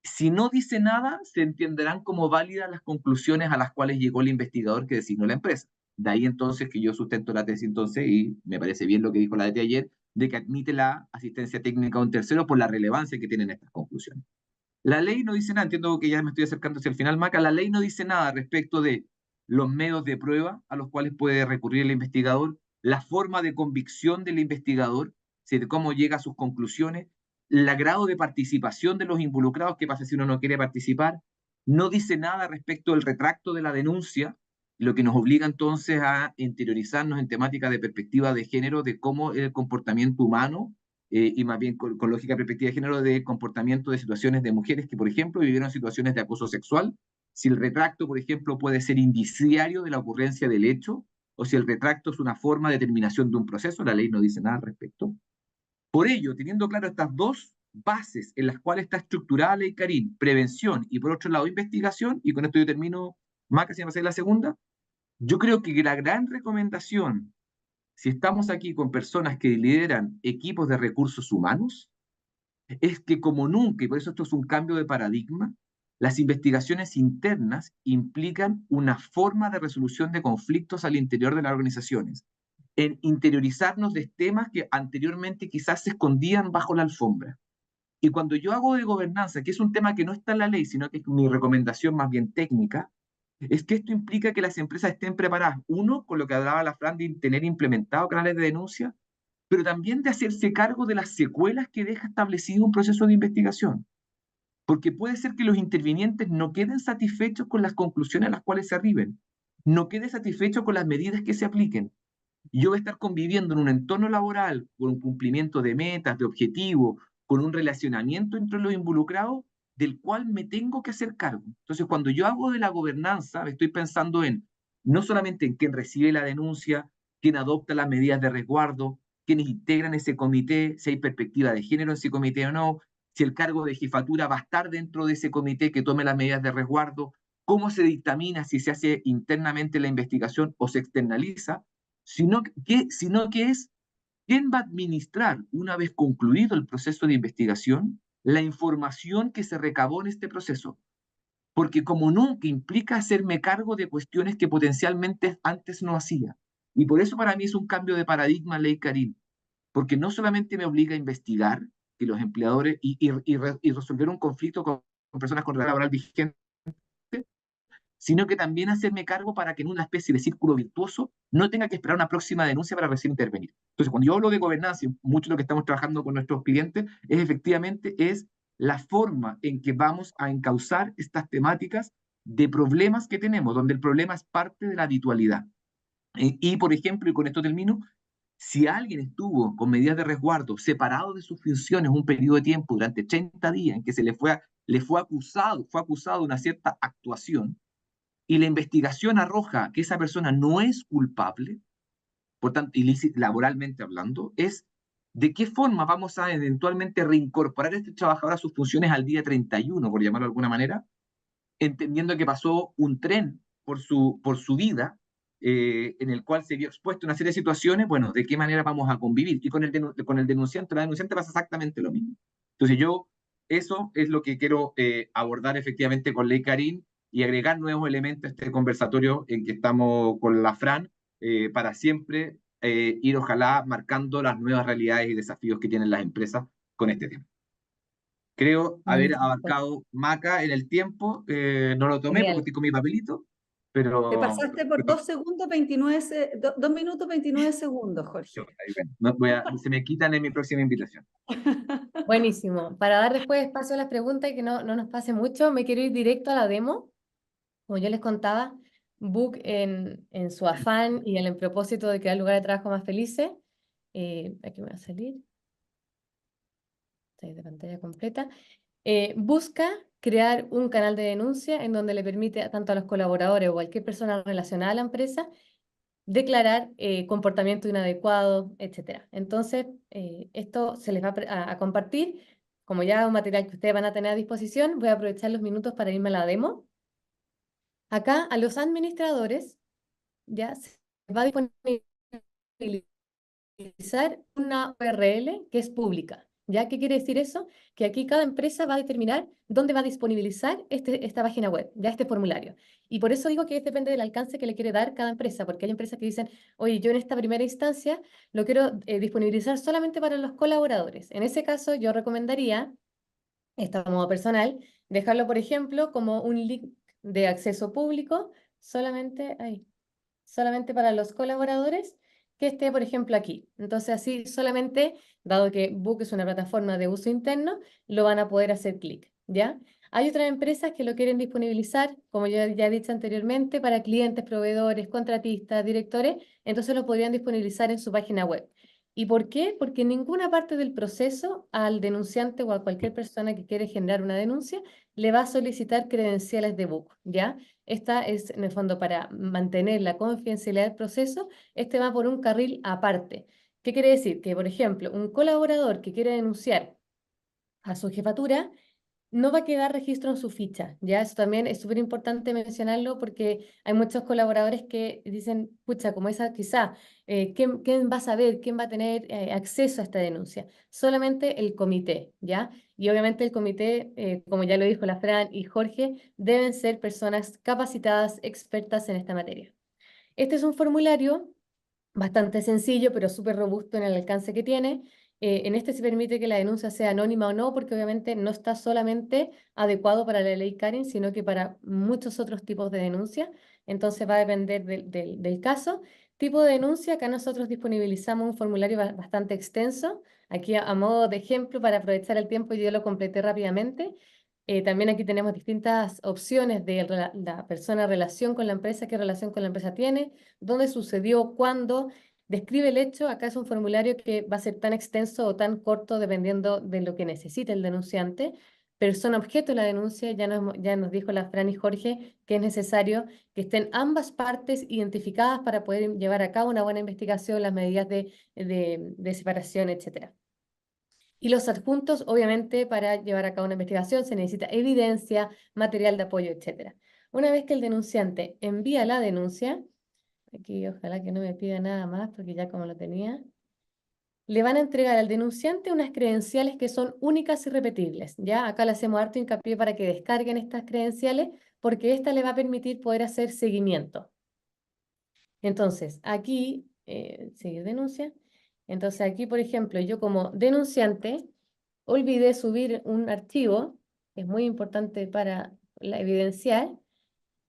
Si no dice nada, se entenderán como válidas las conclusiones a las cuales llegó el investigador que designó la empresa. De ahí entonces que yo sustento la tesis entonces, y me parece bien lo que dijo la de ayer, de que admite la asistencia técnica a un tercero por la relevancia que tienen estas conclusiones. La ley no dice nada, entiendo que ya me estoy acercando hacia el final, Maca, la ley no dice nada respecto de los medios de prueba a los cuales puede recurrir el investigador, la forma de convicción del investigador, de cómo llega a sus conclusiones, el grado de participación de los involucrados, qué pasa si uno no quiere participar, no dice nada respecto del retracto de la denuncia, lo que nos obliga entonces a interiorizarnos en temáticas de perspectiva de género, de cómo el comportamiento humano y más bien con lógica perspectiva de género de comportamiento de situaciones de mujeres que, por ejemplo, vivieron situaciones de acoso sexual, si el retracto, por ejemplo, puede ser indiciario de la ocurrencia del hecho, o si el retracto es una forma de terminación de un proceso, la ley no dice nada al respecto. Por ello, teniendo claro estas dos bases en las cuales está estructurada la ley Karin, prevención y por otro lado investigación, y con esto yo termino, Maca, si me pasé la segunda, yo creo que la gran recomendación si estamos aquí con personas que lideran equipos de recursos humanos, es que como nunca, y por eso esto es un cambio de paradigma, las investigaciones internas implican una forma de resolución de conflictos al interior de las organizaciones, en interiorizarnos de temas que anteriormente quizás se escondían bajo la alfombra. Y cuando yo hago de gobernanza, que es un tema que no está en la ley, sino que es mi recomendación más bien técnica, es que esto implica que las empresas estén preparadas, uno, con lo que hablaba la Fran de tener implementado canales de denuncia, pero también de hacerse cargo de las secuelas que deja establecido un proceso de investigación. Porque puede ser que los intervinientes no queden satisfechos con las conclusiones a las cuales se arriben, no queden satisfechos con las medidas que se apliquen. Yo voy a estar conviviendo en un entorno laboral con un cumplimiento de metas, de objetivos, con un relacionamiento entre los involucrados del cual me tengo que hacer cargo. Entonces, cuando yo hago de la gobernanza, estoy pensando en no solamente en quién recibe la denuncia, quién adopta las medidas de resguardo, quiénes integran ese comité, si hay perspectiva de género en ese comité o no, si el cargo de jefatura va a estar dentro de ese comité que tome las medidas de resguardo, cómo se dictamina si se hace internamente la investigación o se externaliza, sino que es quién va a administrar, una vez concluido el proceso de investigación, la información que se recabó en este proceso. Porque como nunca implica hacerme cargo de cuestiones que potencialmente antes no hacía. Y por eso para mí es un cambio de paradigma ley Karin, porque no solamente me obliga a investigar que los empleadores y resolver un conflicto con personas con relación laboral vigente, sino que también hacerme cargo para que en una especie de círculo virtuoso no tenga que esperar una próxima denuncia para recién intervenir. Entonces, cuando yo hablo de gobernanza, mucho de lo que estamos trabajando con nuestros clientes es efectivamente la forma en que vamos a encauzar estas temáticas de problemas que tenemos, donde el problema es parte de la habitualidad. Y, por ejemplo, y con esto termino, si alguien estuvo con medidas de resguardo separado de sus funciones un periodo de tiempo durante 30 días en que le fue acusado de una cierta actuación, y la investigación arroja que esa persona no es culpable, por tanto, laboralmente hablando, es de qué forma vamos a eventualmente reincorporar a este trabajador a sus funciones al día 31, por llamarlo de alguna manera, entendiendo que pasó un tren por su vida, en el cual se vio expuesto a una serie de situaciones, bueno, de qué manera vamos a convivir. Y con el denunciante, la denunciante pasa exactamente lo mismo. Entonces eso es lo que quiero abordar efectivamente con Ley Karin y agregar nuevos elementos a este conversatorio en que estamos con la Fran, para siempre ir ojalá marcando las nuevas realidades y desafíos que tienen las empresas con este tema. Creo haber Magnífico. abarcado Maca en el tiempo, no lo tomé porque Genial. estoy con mi papelito, Te pero, pasaste por 2 minutos 29 segundos, Jorge. ahí ven. Se me quitan en mi próxima invitación. Buenísimo. Para dar después espacio a las preguntas y que no nos pase mucho, me quiero ir directo a la demo. Como yo les contaba, Book en su afán y en el propósito de crear lugares de trabajo más felices, aquí me va a salir, está ahí de pantalla completa, busca crear un canal de denuncia en donde le permite tanto a los colaboradores o cualquier persona relacionada a la empresa declarar comportamiento inadecuado, etcétera. Entonces, esto se les va a compartir. Como ya es un material que ustedes van a tener a disposición, voy a aprovechar los minutos para irme a la demo. Acá a los administradores ya se les va a disponibilizar una URL que es pública. ¿Ya? ¿Qué quiere decir eso? Que aquí cada empresa va a determinar dónde va a disponibilizar esta página web, ya este formulario. Y por eso digo que depende del alcance que le quiere dar cada empresa, porque hay empresas que dicen, oye, yo en esta primera instancia lo quiero disponibilizar solamente para los colaboradores. En ese caso, yo recomendaría, esto a modo personal, dejarlo, por ejemplo, como un link de acceso público, solamente para los colaboradores, que esté, por ejemplo, aquí. Entonces, así solamente, dado que Book es una plataforma de uso interno, lo van a poder hacer clic, ¿ya? Hay otras empresas que lo quieren disponibilizar, como yo ya he dicho anteriormente, para clientes, proveedores, contratistas, directores, entonces lo podrían disponibilizar en su página web. ¿Y por qué? Porque en ninguna parte del proceso al denunciante o a cualquier persona que quiere generar una denuncia le va a solicitar credenciales de Book, ¿ya? Esta es, en el fondo, para mantener la confidencialidad del proceso, este va por un carril aparte. ¿Qué quiere decir? Que, por ejemplo, un colaborador que quiere denunciar a su jefatura, no va a quedar registro en su ficha, ¿ya? Eso también es súper importante mencionarlo porque hay muchos colaboradores que dicen, pucha, como esa quizá, ¿quién va a saber, quién va a tener acceso a esta denuncia? Solamente el comité, ¿ya? Y obviamente el comité, como ya lo dijo la Fran y Jorge, deben ser personas capacitadas, expertas en esta materia. Este es un formulario bastante sencillo, pero súper robusto en el alcance que tiene. En este se permite que la denuncia sea anónima o no, porque obviamente no está solamente adecuado para la ley Karen, sino que para muchos otros tipos de denuncia. Entonces va a depender del caso. Tipo de denuncia, acá nosotros disponibilizamos un formulario bastante extenso. Aquí a modo de ejemplo, para aprovechar el tiempo, yo lo completé rápidamente. También aquí tenemos distintas opciones de la persona relación con la empresa, qué relación con la empresa tiene, dónde sucedió, cuándo. Describe el hecho. Acá es un formulario que va a ser tan extenso o tan corto dependiendo de lo que necesite el denunciante. Persona objeto de la denuncia, ya nos dijo la Fran y Jorge que es necesario que estén ambas partes identificadas para poder llevar a cabo una buena investigación, las medidas de separación, etcétera. Y los adjuntos, obviamente, para llevar a cabo una investigación se necesita evidencia, material de apoyo, etcétera. Una vez que el denunciante envía la denuncia, aquí ojalá que no me pida nada más porque ya como lo tenía, le van a entregar al denunciante unas credenciales que son únicas y repetibles. Ya acá le hacemos harto hincapié para que descarguen estas credenciales porque esta le va a permitir poder hacer seguimiento. Entonces, aquí, seguir denuncia. Entonces, aquí, por ejemplo, yo como denunciante olvidé subir un archivo, que es muy importante para evidenciar.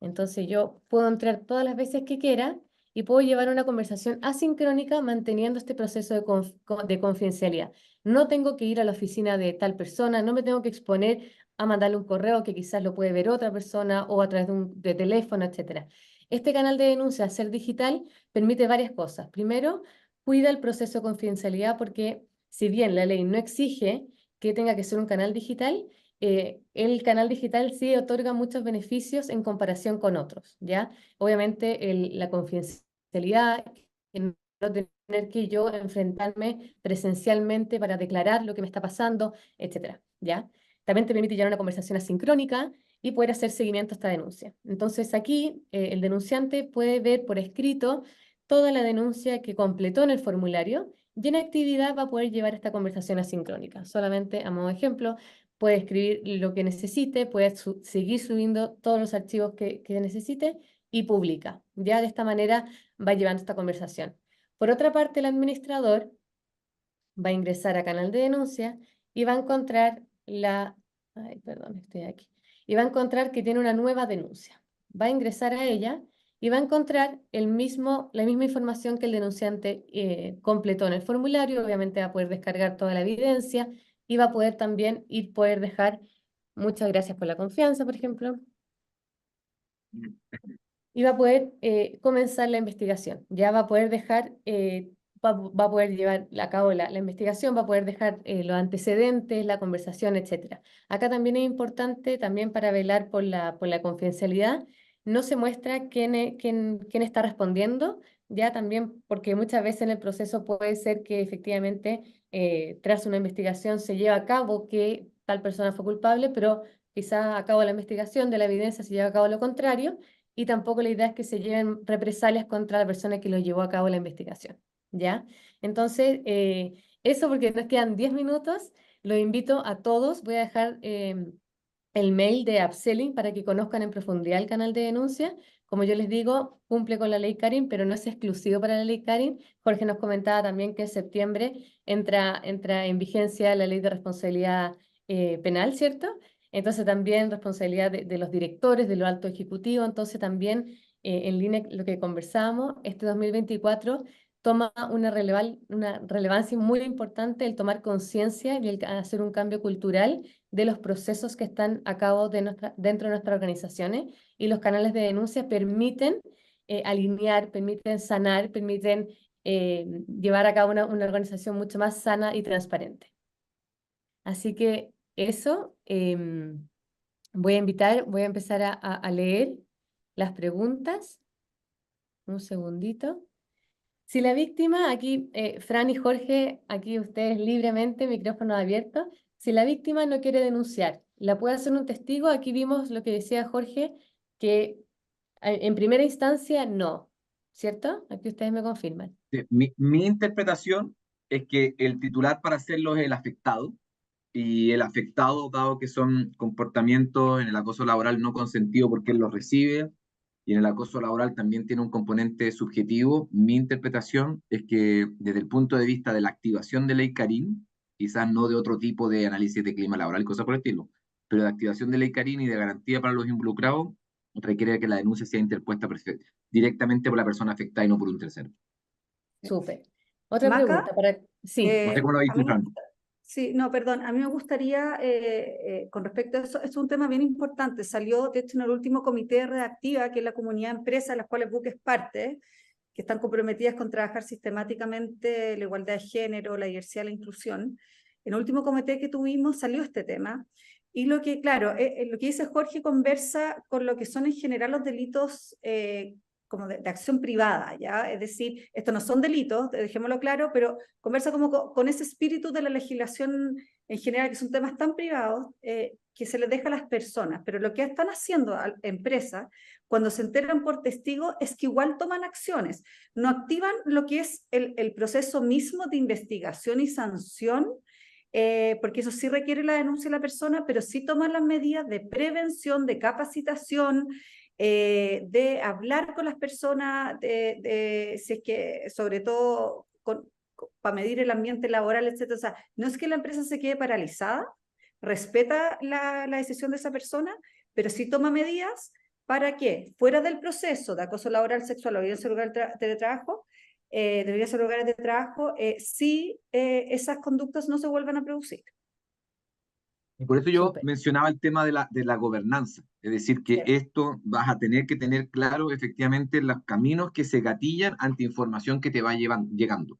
Entonces, yo puedo entrar todas las veces que quiera y puedo llevar una conversación asincrónica manteniendo este proceso de confidencialidad. No tengo que ir a la oficina de tal persona, no me tengo que exponer a mandarle un correo que quizás lo puede ver otra persona o a través de teléfono, etcétera. Este canal de denuncia, al ser digital, permite varias cosas. Primero, cuida el proceso de confidencialidad porque si bien la ley no exige que tenga que ser un canal digital, el canal digital sí otorga muchos beneficios en comparación con otros, ¿ya? Obviamente la confidencialidad, en no tener que yo enfrentarme presencialmente para declarar lo que me está pasando, etcétera, ¿ya? También te permite llevar una conversación asincrónica y poder hacer seguimiento a esta denuncia. Entonces aquí el denunciante puede ver por escrito toda la denuncia que completó en el formulario y en actividad va a poder llevar esta conversación asincrónica. Solamente a modo de ejemplo, puede escribir lo que necesite, puede seguir subiendo todos los archivos que necesite y publica. Ya de esta manera va llevando esta conversación. Por otra parte, el administrador va a ingresar a canal de denuncia y va a encontrar ay, perdón, estoy aquí. Y va a encontrar que tiene una nueva denuncia. Va a ingresar a ella y va a encontrar la misma información que el denunciante completó en el formulario. Obviamente va a poder descargar toda la evidencia y va a poder también poder dejar muchas gracias por la confianza, por ejemplo, y va a poder comenzar la investigación. Ya va a poder dejar, va a poder llevar a cabo la investigación, va a poder dejar los antecedentes, la conversación, etc. Acá también es importante, también para velar por la confidencialidad, no se muestra quién está respondiendo, ya también porque muchas veces en el proceso puede ser que efectivamente tras una investigación se lleva a cabo que tal persona fue culpable, pero quizás a cabo de la investigación de la evidencia se lleva a cabo lo contrario, y tampoco la idea es que se lleven represalias contra la persona que lo llevó a cabo la investigación, ¿ya? Entonces, eso porque nos quedan 10 minutos, los invito a todos, voy a dejar el mail de Upselling para que conozcan en profundidad el canal de denuncia. Como yo les digo, cumple con la ley Karin, pero no es exclusivo para la ley Karin. Jorge nos comentaba también que en septiembre entra en vigencia la ley de responsabilidad penal, ¿cierto? Entonces también responsabilidad de los directores, de lo alto ejecutivo. Entonces también en línea lo que conversamos, este 2024 toma una relevancia muy importante el tomar conciencia y el hacer un cambio cultural de los procesos que están a cabo dentro de nuestras organizaciones, y los canales de denuncia permiten alinear, permiten sanar, permiten llevar a cabo una organización mucho más sana y transparente. Así que eso, voy a empezar a leer las preguntas. Un segundito. Si la víctima, aquí Fran y Jorge, aquí ustedes libremente, micrófono abierto, si la víctima no quiere denunciar, ¿la puede hacer un testigo? Aquí vimos lo que decía Jorge, que en primera instancia no, ¿cierto? Aquí ustedes me confirman. Mi interpretación es que el titular para hacerlo es el afectado, y el afectado, dado que son comportamientos en el acoso laboral no consentido porque él los recibe, y en el acoso laboral también tiene un componente subjetivo, mi interpretación es que desde el punto de vista de la activación de ley Karin, quizás no de otro tipo de análisis de clima laboral, cosas por el estilo, pero de activación de ley Karin y de garantía para los involucrados, requiere que la denuncia sea interpuesta directamente por la persona afectada y no por un tercero. Súper. Otra Maca, pregunta para... Sí, No sé cómo lo a mí dice me Fran. gusta, sí, no, perdón, a mí me gustaría, con respecto a eso, es un tema bien importante. Salió, de hecho, en el último comité redactiva, que es la comunidad de empresas, a las cuales Buque es parte, que están comprometidas con trabajar sistemáticamente la igualdad de género, la diversidad, la inclusión. En el último comité que tuvimos salió este tema. Y lo que, claro, lo que dice Jorge conversa con lo que son en general los delitos como de acción privada, ¿ya? Es decir, estos no son delitos, dejémoslo claro, pero conversa como con ese espíritu de la legislación en general, que son temas tan privados que se les deja a las personas. Pero lo que están haciendo a empresas cuando se enteran por testigos es que igual toman acciones, no activan lo que es el proceso mismo de investigación y sanción, porque eso sí requiere la denuncia de la persona, pero sí toman las medidas de prevención, de capacitación, de hablar con las personas, si es que, sobre todo, para medir el ambiente laboral, etc. O sea, no es que la empresa se quede paralizada, respeta la decisión de esa persona, pero sí toma medidas para que, fuera del proceso de acoso laboral, sexual o violencia en lugar de trabajo, debería ser lugares de trabajo, si esas conductas no se vuelvan a producir. Y por eso yo súper. mencionaba el tema de la gobernanza, es decir, que Sí. esto vas a tener que tener claro efectivamente los caminos que se gatillan ante información que te va llegando.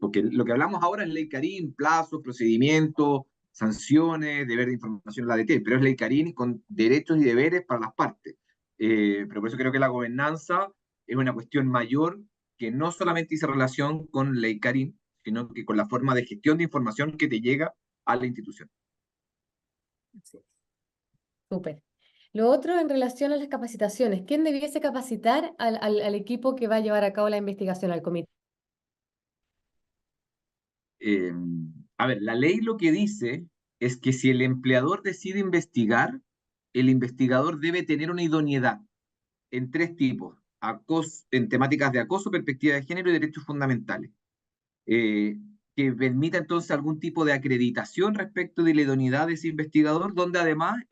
Porque lo que hablamos ahora es ley Karin, plazos, procedimientos, sanciones, deber de información en la DT, pero es ley Karin con derechos y deberes para las partes. Pero por eso creo que la gobernanza es una cuestión mayor que no solamente dice relación con ley Karin, sino que con la forma de gestión de información que te llega a la institución. Sí. Súper. Lo otro en relación a las capacitaciones, ¿quién debiese capacitar al equipo que va a llevar a cabo la investigación, al comité? Eh, a ver, la ley lo que dice es que si el empleador decide investigar, el investigador debe tener una idoneidad en tres tipos: en temáticas de acoso, perspectiva de género y derechos fundamentales, eh, que permita entonces algún tipo de acreditación respecto de la idoneidad de ese investigador, donde además,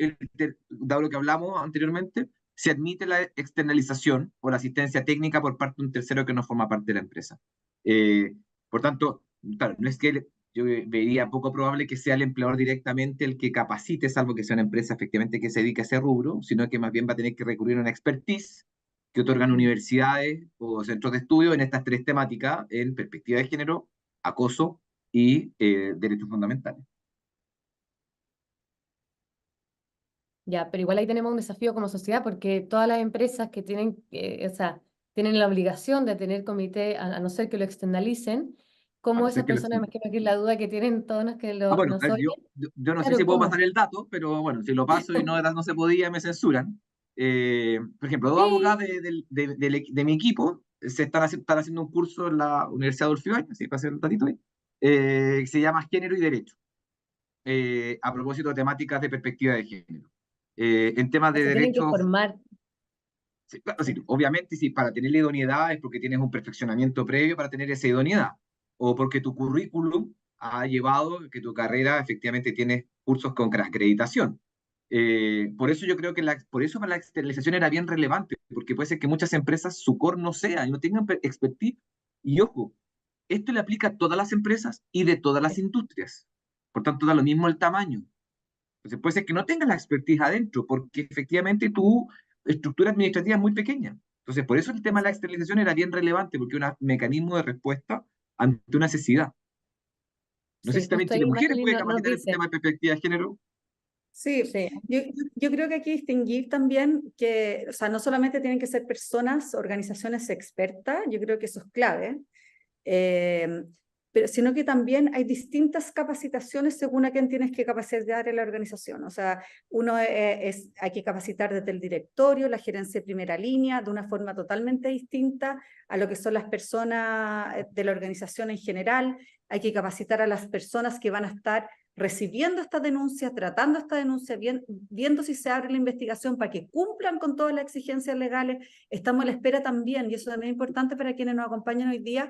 dado lo que hablamos anteriormente, se admite la externalización o la asistencia técnica por parte de un tercero que no forma parte de la empresa. Eh, por tanto, claro, no es que yo vería poco probable que sea el empleador directamente el que capacite, salvo que sea una empresa efectivamente que se dedique a ese rubro, sino que más bien va a tener que recurrir a una expertise que otorgan universidades o centros de estudio en estas tres temáticas, en perspectiva de género, acoso y derechos fundamentales. Ya, pero igual ahí tenemos un desafío como sociedad porque todas las empresas que tienen, o sea, tienen la obligación de tener comité, a no ser que lo externalicen, A ¿cómo no ser esas que lo personas, extienda. imagino que es la duda que tienen todos los que Bueno, nos a ver, oyen? yo no sé si Claro, puedo ¿cómo? pasar el dato, pero bueno, si lo paso y no se podía, me censuran. Por ejemplo, dos abogadas Sí, de mi equipo están haciendo un curso en la Universidad de Urfibañez, así para hacer un ratito ahí, que se llama Género y Derecho, a propósito de temáticas de perspectiva de género. En temas de se tienen que derechos, formar. sí, claro, sí, Sí, obviamente, sí, para tener la idoneidad es porque tienes un perfeccionamiento previo para tener esa idoneidad, o porque tu currículum ha llevado que tu carrera efectivamente tienes cursos con acreditación. Por eso yo creo que por eso la externalización era bien relevante, porque puede ser que muchas empresas su core no sea y no tengan expertise. Y ojo, esto le aplica a todas las empresas y de todas las sí, industrias. Por tanto, da lo mismo el tamaño. Entonces puede ser que no tengas la expertise adentro, porque efectivamente tu estructura administrativa es muy pequeña. Entonces, por eso el tema de la exacto. externalización era bien relevante, porque es un mecanismo de respuesta ante una necesidad. No sé Sí, si también justo Chile ahí Mujeres Natalie puede nos capacitar en dice, tema de perspectiva de género. Sí, sí, yo creo que hay que distinguir también que, o sea, no solamente tienen que ser personas, organizaciones expertas, yo creo que eso es clave, eh, pero, sino que también hay distintas capacitaciones según a quién tienes que capacitar en la organización. O sea, uno hay que capacitar desde el directorio, la gerencia de primera línea, de una forma totalmente distinta a lo que son las personas de la organización en general. Hay que capacitar a las personas que van a estar recibiendo esta denuncia, tratando esta denuncia, viendo si se abre la investigación para que cumplan con todas las exigencias legales. Estamos a la espera también, y eso también es importante para quienes nos acompañan hoy día.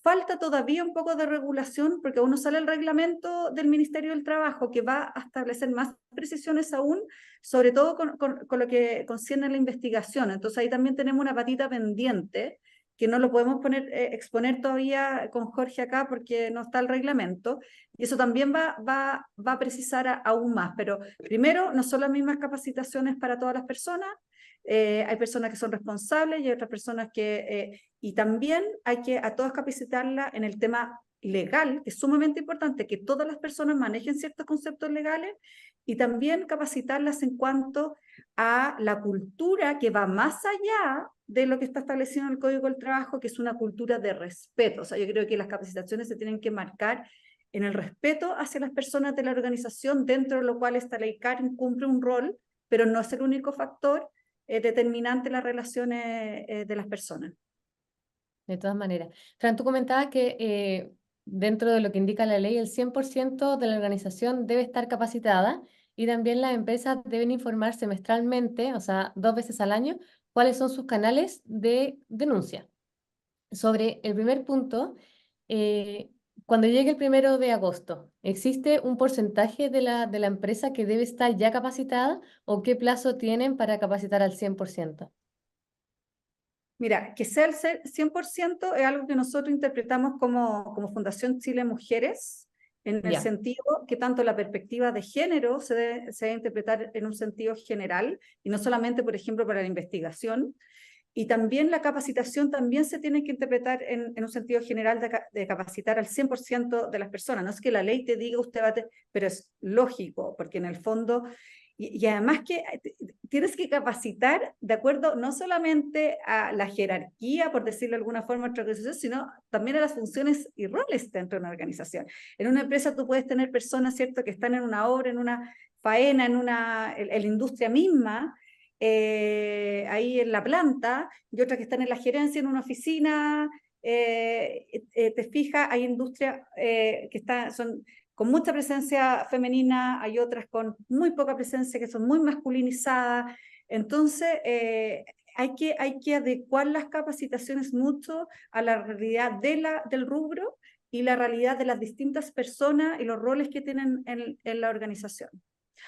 Falta todavía un poco de regulación porque aún no sale el reglamento del Ministerio del Trabajo que va a establecer más precisiones aún, sobre todo con lo que concierne a la investigación. Entonces ahí también tenemos una patita pendiente que no lo podemos exponer todavía con Jorge acá porque no está el reglamento, y eso también va a precisar aún más. Pero primero, no son las mismas capacitaciones para todas las personas, hay personas que son responsables y hay otras personas y también hay que a todas capacitarlas en el tema legal, que es sumamente importante que todas las personas manejen ciertos conceptos legales, y también capacitarlas en cuanto a la cultura que va más allá de lo que está establecido en el Código del Trabajo, que es una cultura de respeto. O sea, yo creo que las capacitaciones se tienen que marcar en el respeto hacia las personas de la organización, dentro de lo cual esta ley Karen cumple un rol, pero no es el único factor determinante en las relaciones de las personas. de todas maneras. Fran, tú comentabas que dentro de lo que indica la ley, el 100% de la organización debe estar capacitada y también las empresas deben informar semestralmente, o sea, 2 veces al año, cuáles son sus canales de denuncia. Sobre el primer punto, eh, cuando llegue el 1 de agosto, ¿existe un porcentaje de la empresa que debe estar ya capacitada o qué plazo tienen para capacitar al 100%? Mira, que sea el 100% es algo que nosotros interpretamos como Fundación Chile Mujeres, en el Ya. sentido que tanto la perspectiva de género se debe interpretar en un sentido general y no solamente, por ejemplo, para la investigación. Y también la capacitación también se tiene que interpretar en un sentido general de capacitar al 100% de las personas. No es que la ley te diga usted pero es lógico, porque en el fondo, y además que tienes que capacitar de acuerdo no solamente a la jerarquía, por decirlo de alguna forma, de otra organización, sino también a las funciones y roles dentro de una organización. En una empresa tú puedes tener personas, ¿cierto?, que están en una obra, en una faena, en la industria misma, ahí en la planta, y otras que están en la gerencia, en una oficina. Te fijas, hay industrias que son con mucha presencia femenina, hay otras con muy poca presencia que son muy masculinizadas. Entonces, hay que adecuar las capacitaciones mucho a la realidad del rubro y la realidad de las distintas personas y los roles que tienen en la organización.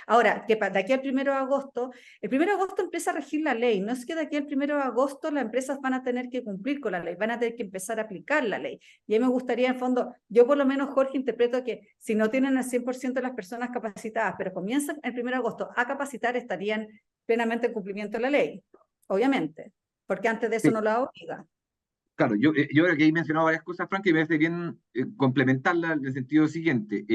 Ahora, que de aquí al 1 de agosto, el 1 de agosto empieza a regir la ley, no es que de aquí al 1 de agosto las empresas van a tener que cumplir con la ley, van a tener que empezar a aplicar la ley. Y a mí me gustaría, en fondo, yo por lo menos, Jorge, interpreto que si no tienen el 100% de las personas capacitadas, pero comienzan el 1 de agosto a capacitar, estarían plenamente en cumplimiento de la ley, obviamente, porque antes de eso Sí, no la obliga. claro, yo creo que ahí mencionado varias cosas, Frank, y me parece bien complementarla en el sentido siguiente.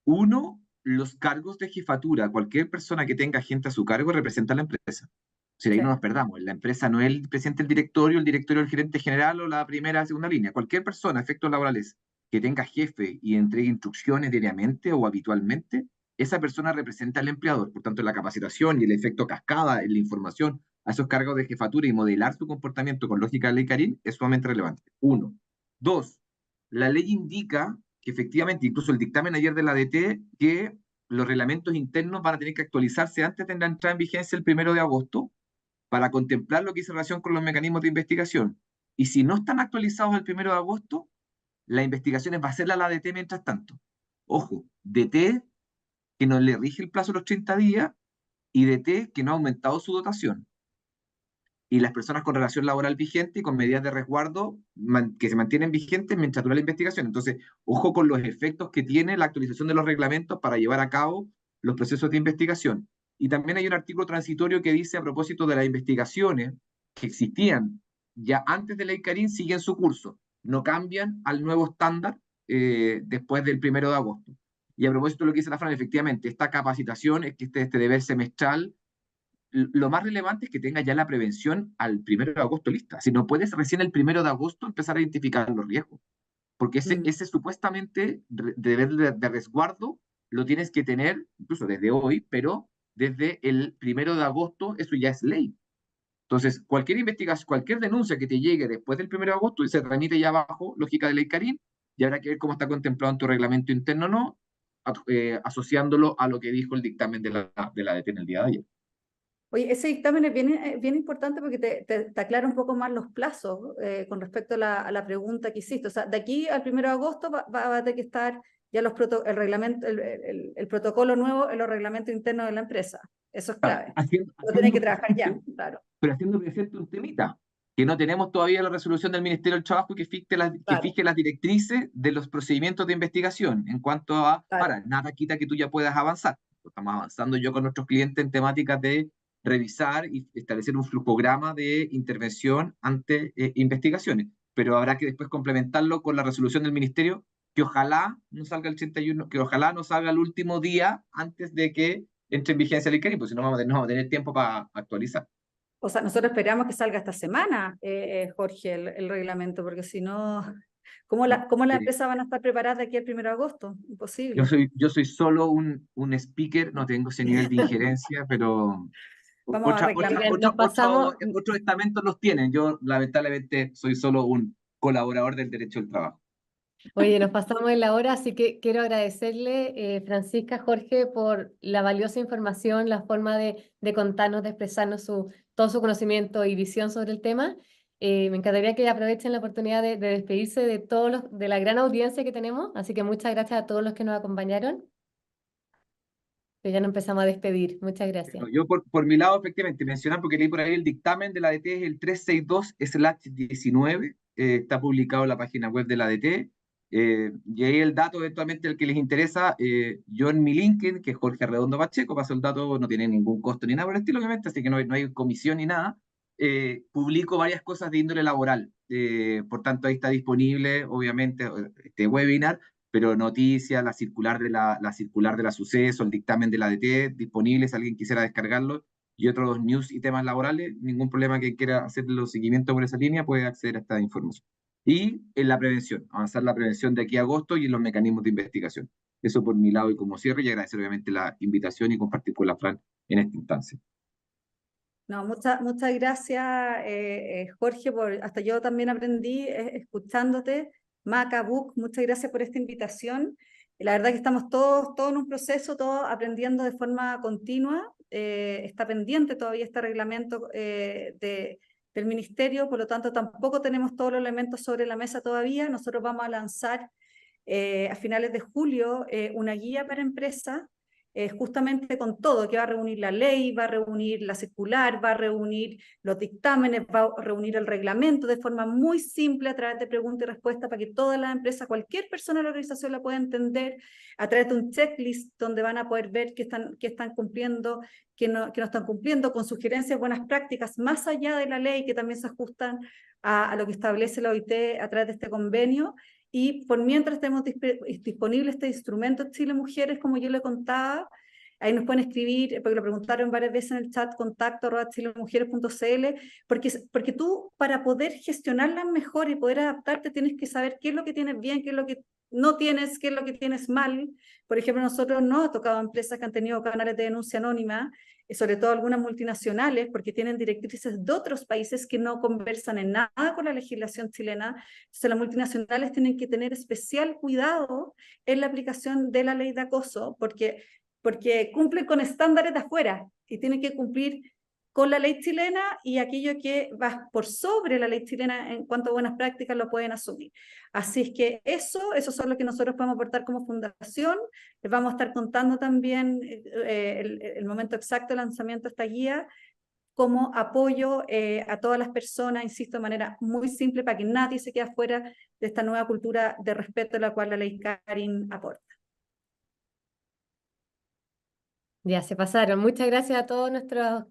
Uno, los cargos de jefatura, cualquier persona que tenga gente a su cargo representa a la empresa. Si ahí Sí. no nos perdamos, la empresa no es el presidente del directorio, el directorio, el gerente general o la primera o segunda línea. Cualquier persona, efectos laborales, que tenga jefe y entregue instrucciones diariamente o habitualmente, esa persona representa al empleador. Por tanto, la capacitación y el efecto cascada en la información a esos cargos de jefatura y modelar su comportamiento con lógica de ley Karin es sumamente relevante. Uno. Dos, la ley indica que efectivamente, incluso el dictamen ayer de la ADT, que los reglamentos internos van a tener que actualizarse antes de la entrada en vigencia el 1 de agosto para contemplar lo que hizo relación con los mecanismos de investigación. Y si no están actualizados el 1 de agosto, las investigaciones va a hacerla la DT mientras tanto. Ojo, DT que no le rige el plazo de los 30 días y DT que no ha aumentado su dotación. Y las personas con relación laboral vigente y con medidas de resguardo que se mantienen vigentes mientras dura la investigación. Entonces, ojo con los efectos que tiene la actualización de los reglamentos para llevar a cabo los procesos de investigación. Y también hay un artículo transitorio que dice a propósito de las investigaciones que existían ya antes de la ICARIN siguen su curso, no cambian al nuevo estándar después del 1 de agosto. Y a propósito de lo que dice la Fran, efectivamente, esta capacitación, es que este deber semestral, lo más relevante es que tenga ya la prevención al 1 de agosto lista. Si no puedes recién el 1 de agosto empezar a identificar los riesgos, porque ese supuestamente deber de resguardo lo tienes que tener incluso desde hoy, pero desde el 1 de agosto eso ya es ley. Entonces, cualquier investigación, cualquier denuncia que te llegue después del 1 de agosto y se tramite ya abajo, lógica de ley Karin, y habrá que ver cómo está contemplado en tu reglamento interno o no, asociándolo a lo que dijo el dictamen de la DT en el día de ayer. Oye, ese dictamen es bien importante porque te aclara un poco más los plazos con respecto a la pregunta que hiciste. O sea, de aquí al 1 de agosto va a tener que estar ya el reglamento, el protocolo nuevo en los reglamentos internos de la empresa. Eso es clave. Lo tienen que trabajar ya, claro. Pero haciendo presente un temita, que no tenemos todavía la resolución del Ministerio del Trabajo que fije Claro, las directrices de los procedimientos de investigación en cuanto a, claro. ahora, nada quita que tú ya puedas avanzar. Estamos avanzando yo con nuestros clientes en temáticas de revisar y establecer un flujograma de intervención ante investigaciones, pero habrá que después complementarlo con la resolución del Ministerio, que ojalá no salga el 31, que ojalá no salga el último día antes de que entre en vigencia el ICANN, pues si no no vamos a tener tiempo para actualizar. O sea, nosotros esperamos que salga esta semana, Jorge, el reglamento, porque si no, ¿cómo las Sí. empresas van a estar preparadas de aquí al 1 de agosto? Yo Imposible. soy, yo soy solo un speaker, no tengo ese nivel de injerencia, pero Vamos a reclamar. Oigan, nos pasamos, otros estamentos los tienen. Yo lamentablemente soy solo un colaborador del derecho del trabajo. oye, nos pasamos en la hora, así que quiero agradecerle, Francisca, Jorge, por la valiosa información, la forma de contarnos, de expresarnos todo su conocimiento y visión sobre el tema. Me encantaría que aprovechen la oportunidad de despedirse de de la gran audiencia que tenemos, así que muchas gracias a todos los que nos acompañaron. Que ya nos empezamos a despedir. Muchas gracias. Yo por mi lado, efectivamente, mencionar, porque leí por ahí el dictamen de la ADT es el 362/19, está publicado en la página web de la ADT, y ahí el dato eventualmente el que les interesa, yo en mi LinkedIn, que es Jorge Redondo Pacheco, paso el dato, no tiene ningún costo ni nada por el estilo, obviamente, así que no hay comisión ni nada, publico varias cosas de índole laboral, por tanto ahí está disponible, obviamente, este webinar, pero noticias, la circular de la suceso, el dictamen de la ADT, disponible si alguien quisiera descargarlo, y otros news y temas laborales, ningún problema que quiera hacer los seguimientos por esa línea puede acceder a esta información. Y en la prevención, avanzar la prevención de aquí a agosto y en los mecanismos de investigación. Eso por mi lado y como cierre, y agradecer obviamente la invitación y compartir con la Fran en esta instancia. No, muchas gracias, Jorge, hasta yo también aprendí escuchándote. Maca, Book, muchas gracias por esta invitación. La verdad que estamos todos en un proceso, todos aprendiendo de forma continua. Está pendiente todavía este reglamento del ministerio, por lo tanto tampoco tenemos todos los elementos sobre la mesa todavía. Nosotros vamos a lanzar a finales de julio una guía para empresas justamente con todo, que va a reunir la ley, va a reunir la circular, va a reunir los dictámenes, va a reunir el reglamento de forma muy simple a través de preguntas y respuestas para que todas las empresas, cualquier persona de la organización la pueda entender, a través de un checklist donde van a poder ver qué están cumpliendo, qué no están cumpliendo, con sugerencias, buenas prácticas, más allá de la ley, que también se ajustan a lo que establece la OIT a través de este convenio. Y por mientras tenemos disponible este instrumento Chile Mujeres, como yo le contaba, ahí nos pueden escribir, porque lo preguntaron varias veces en el chat, contacto@chilemujeres.cl, porque tú, para poder gestionarlas mejor y poder adaptarte, tienes que saber qué es lo que tienes bien, qué es lo que no tienes, qué es lo que tienes mal. Por ejemplo, nosotros nos ha tocado empresas que han tenido canales de denuncia anónima, sobre todo algunas multinacionales, porque tienen directrices de otros países que no conversan en nada con la legislación chilena. Entonces, las multinacionales tienen que tener especial cuidado en la aplicación de la ley de acoso, porque cumplen con estándares de afuera y tienen que cumplir con la ley chilena, y aquello que va por sobre la ley chilena en cuanto a buenas prácticas lo pueden asumir. Así es que eso es lo que nosotros podemos aportar como fundación. Les vamos a estar contando también el momento exacto de lanzamiento de esta guía como apoyo a todas las personas, insisto, de manera muy simple, para que nadie se quede fuera de esta nueva cultura de respeto a la cual la ley Karin aporta. Ya se pasaron. Muchas gracias a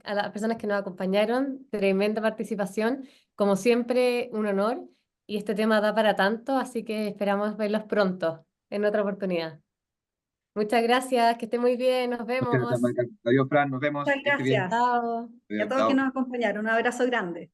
a las personas que nos acompañaron. Tremenda participación. Como siempre, un honor. Y este tema da para tanto, así que esperamos verlos pronto, en otra oportunidad. Muchas gracias, que esté muy bien, nos Muchas vemos. gracias, Maca. Adiós, Fran, nos vemos, Muchas que esté bien. gracias. Chao. Y a Adiós, todos que chao. nos acompañaron, un abrazo grande.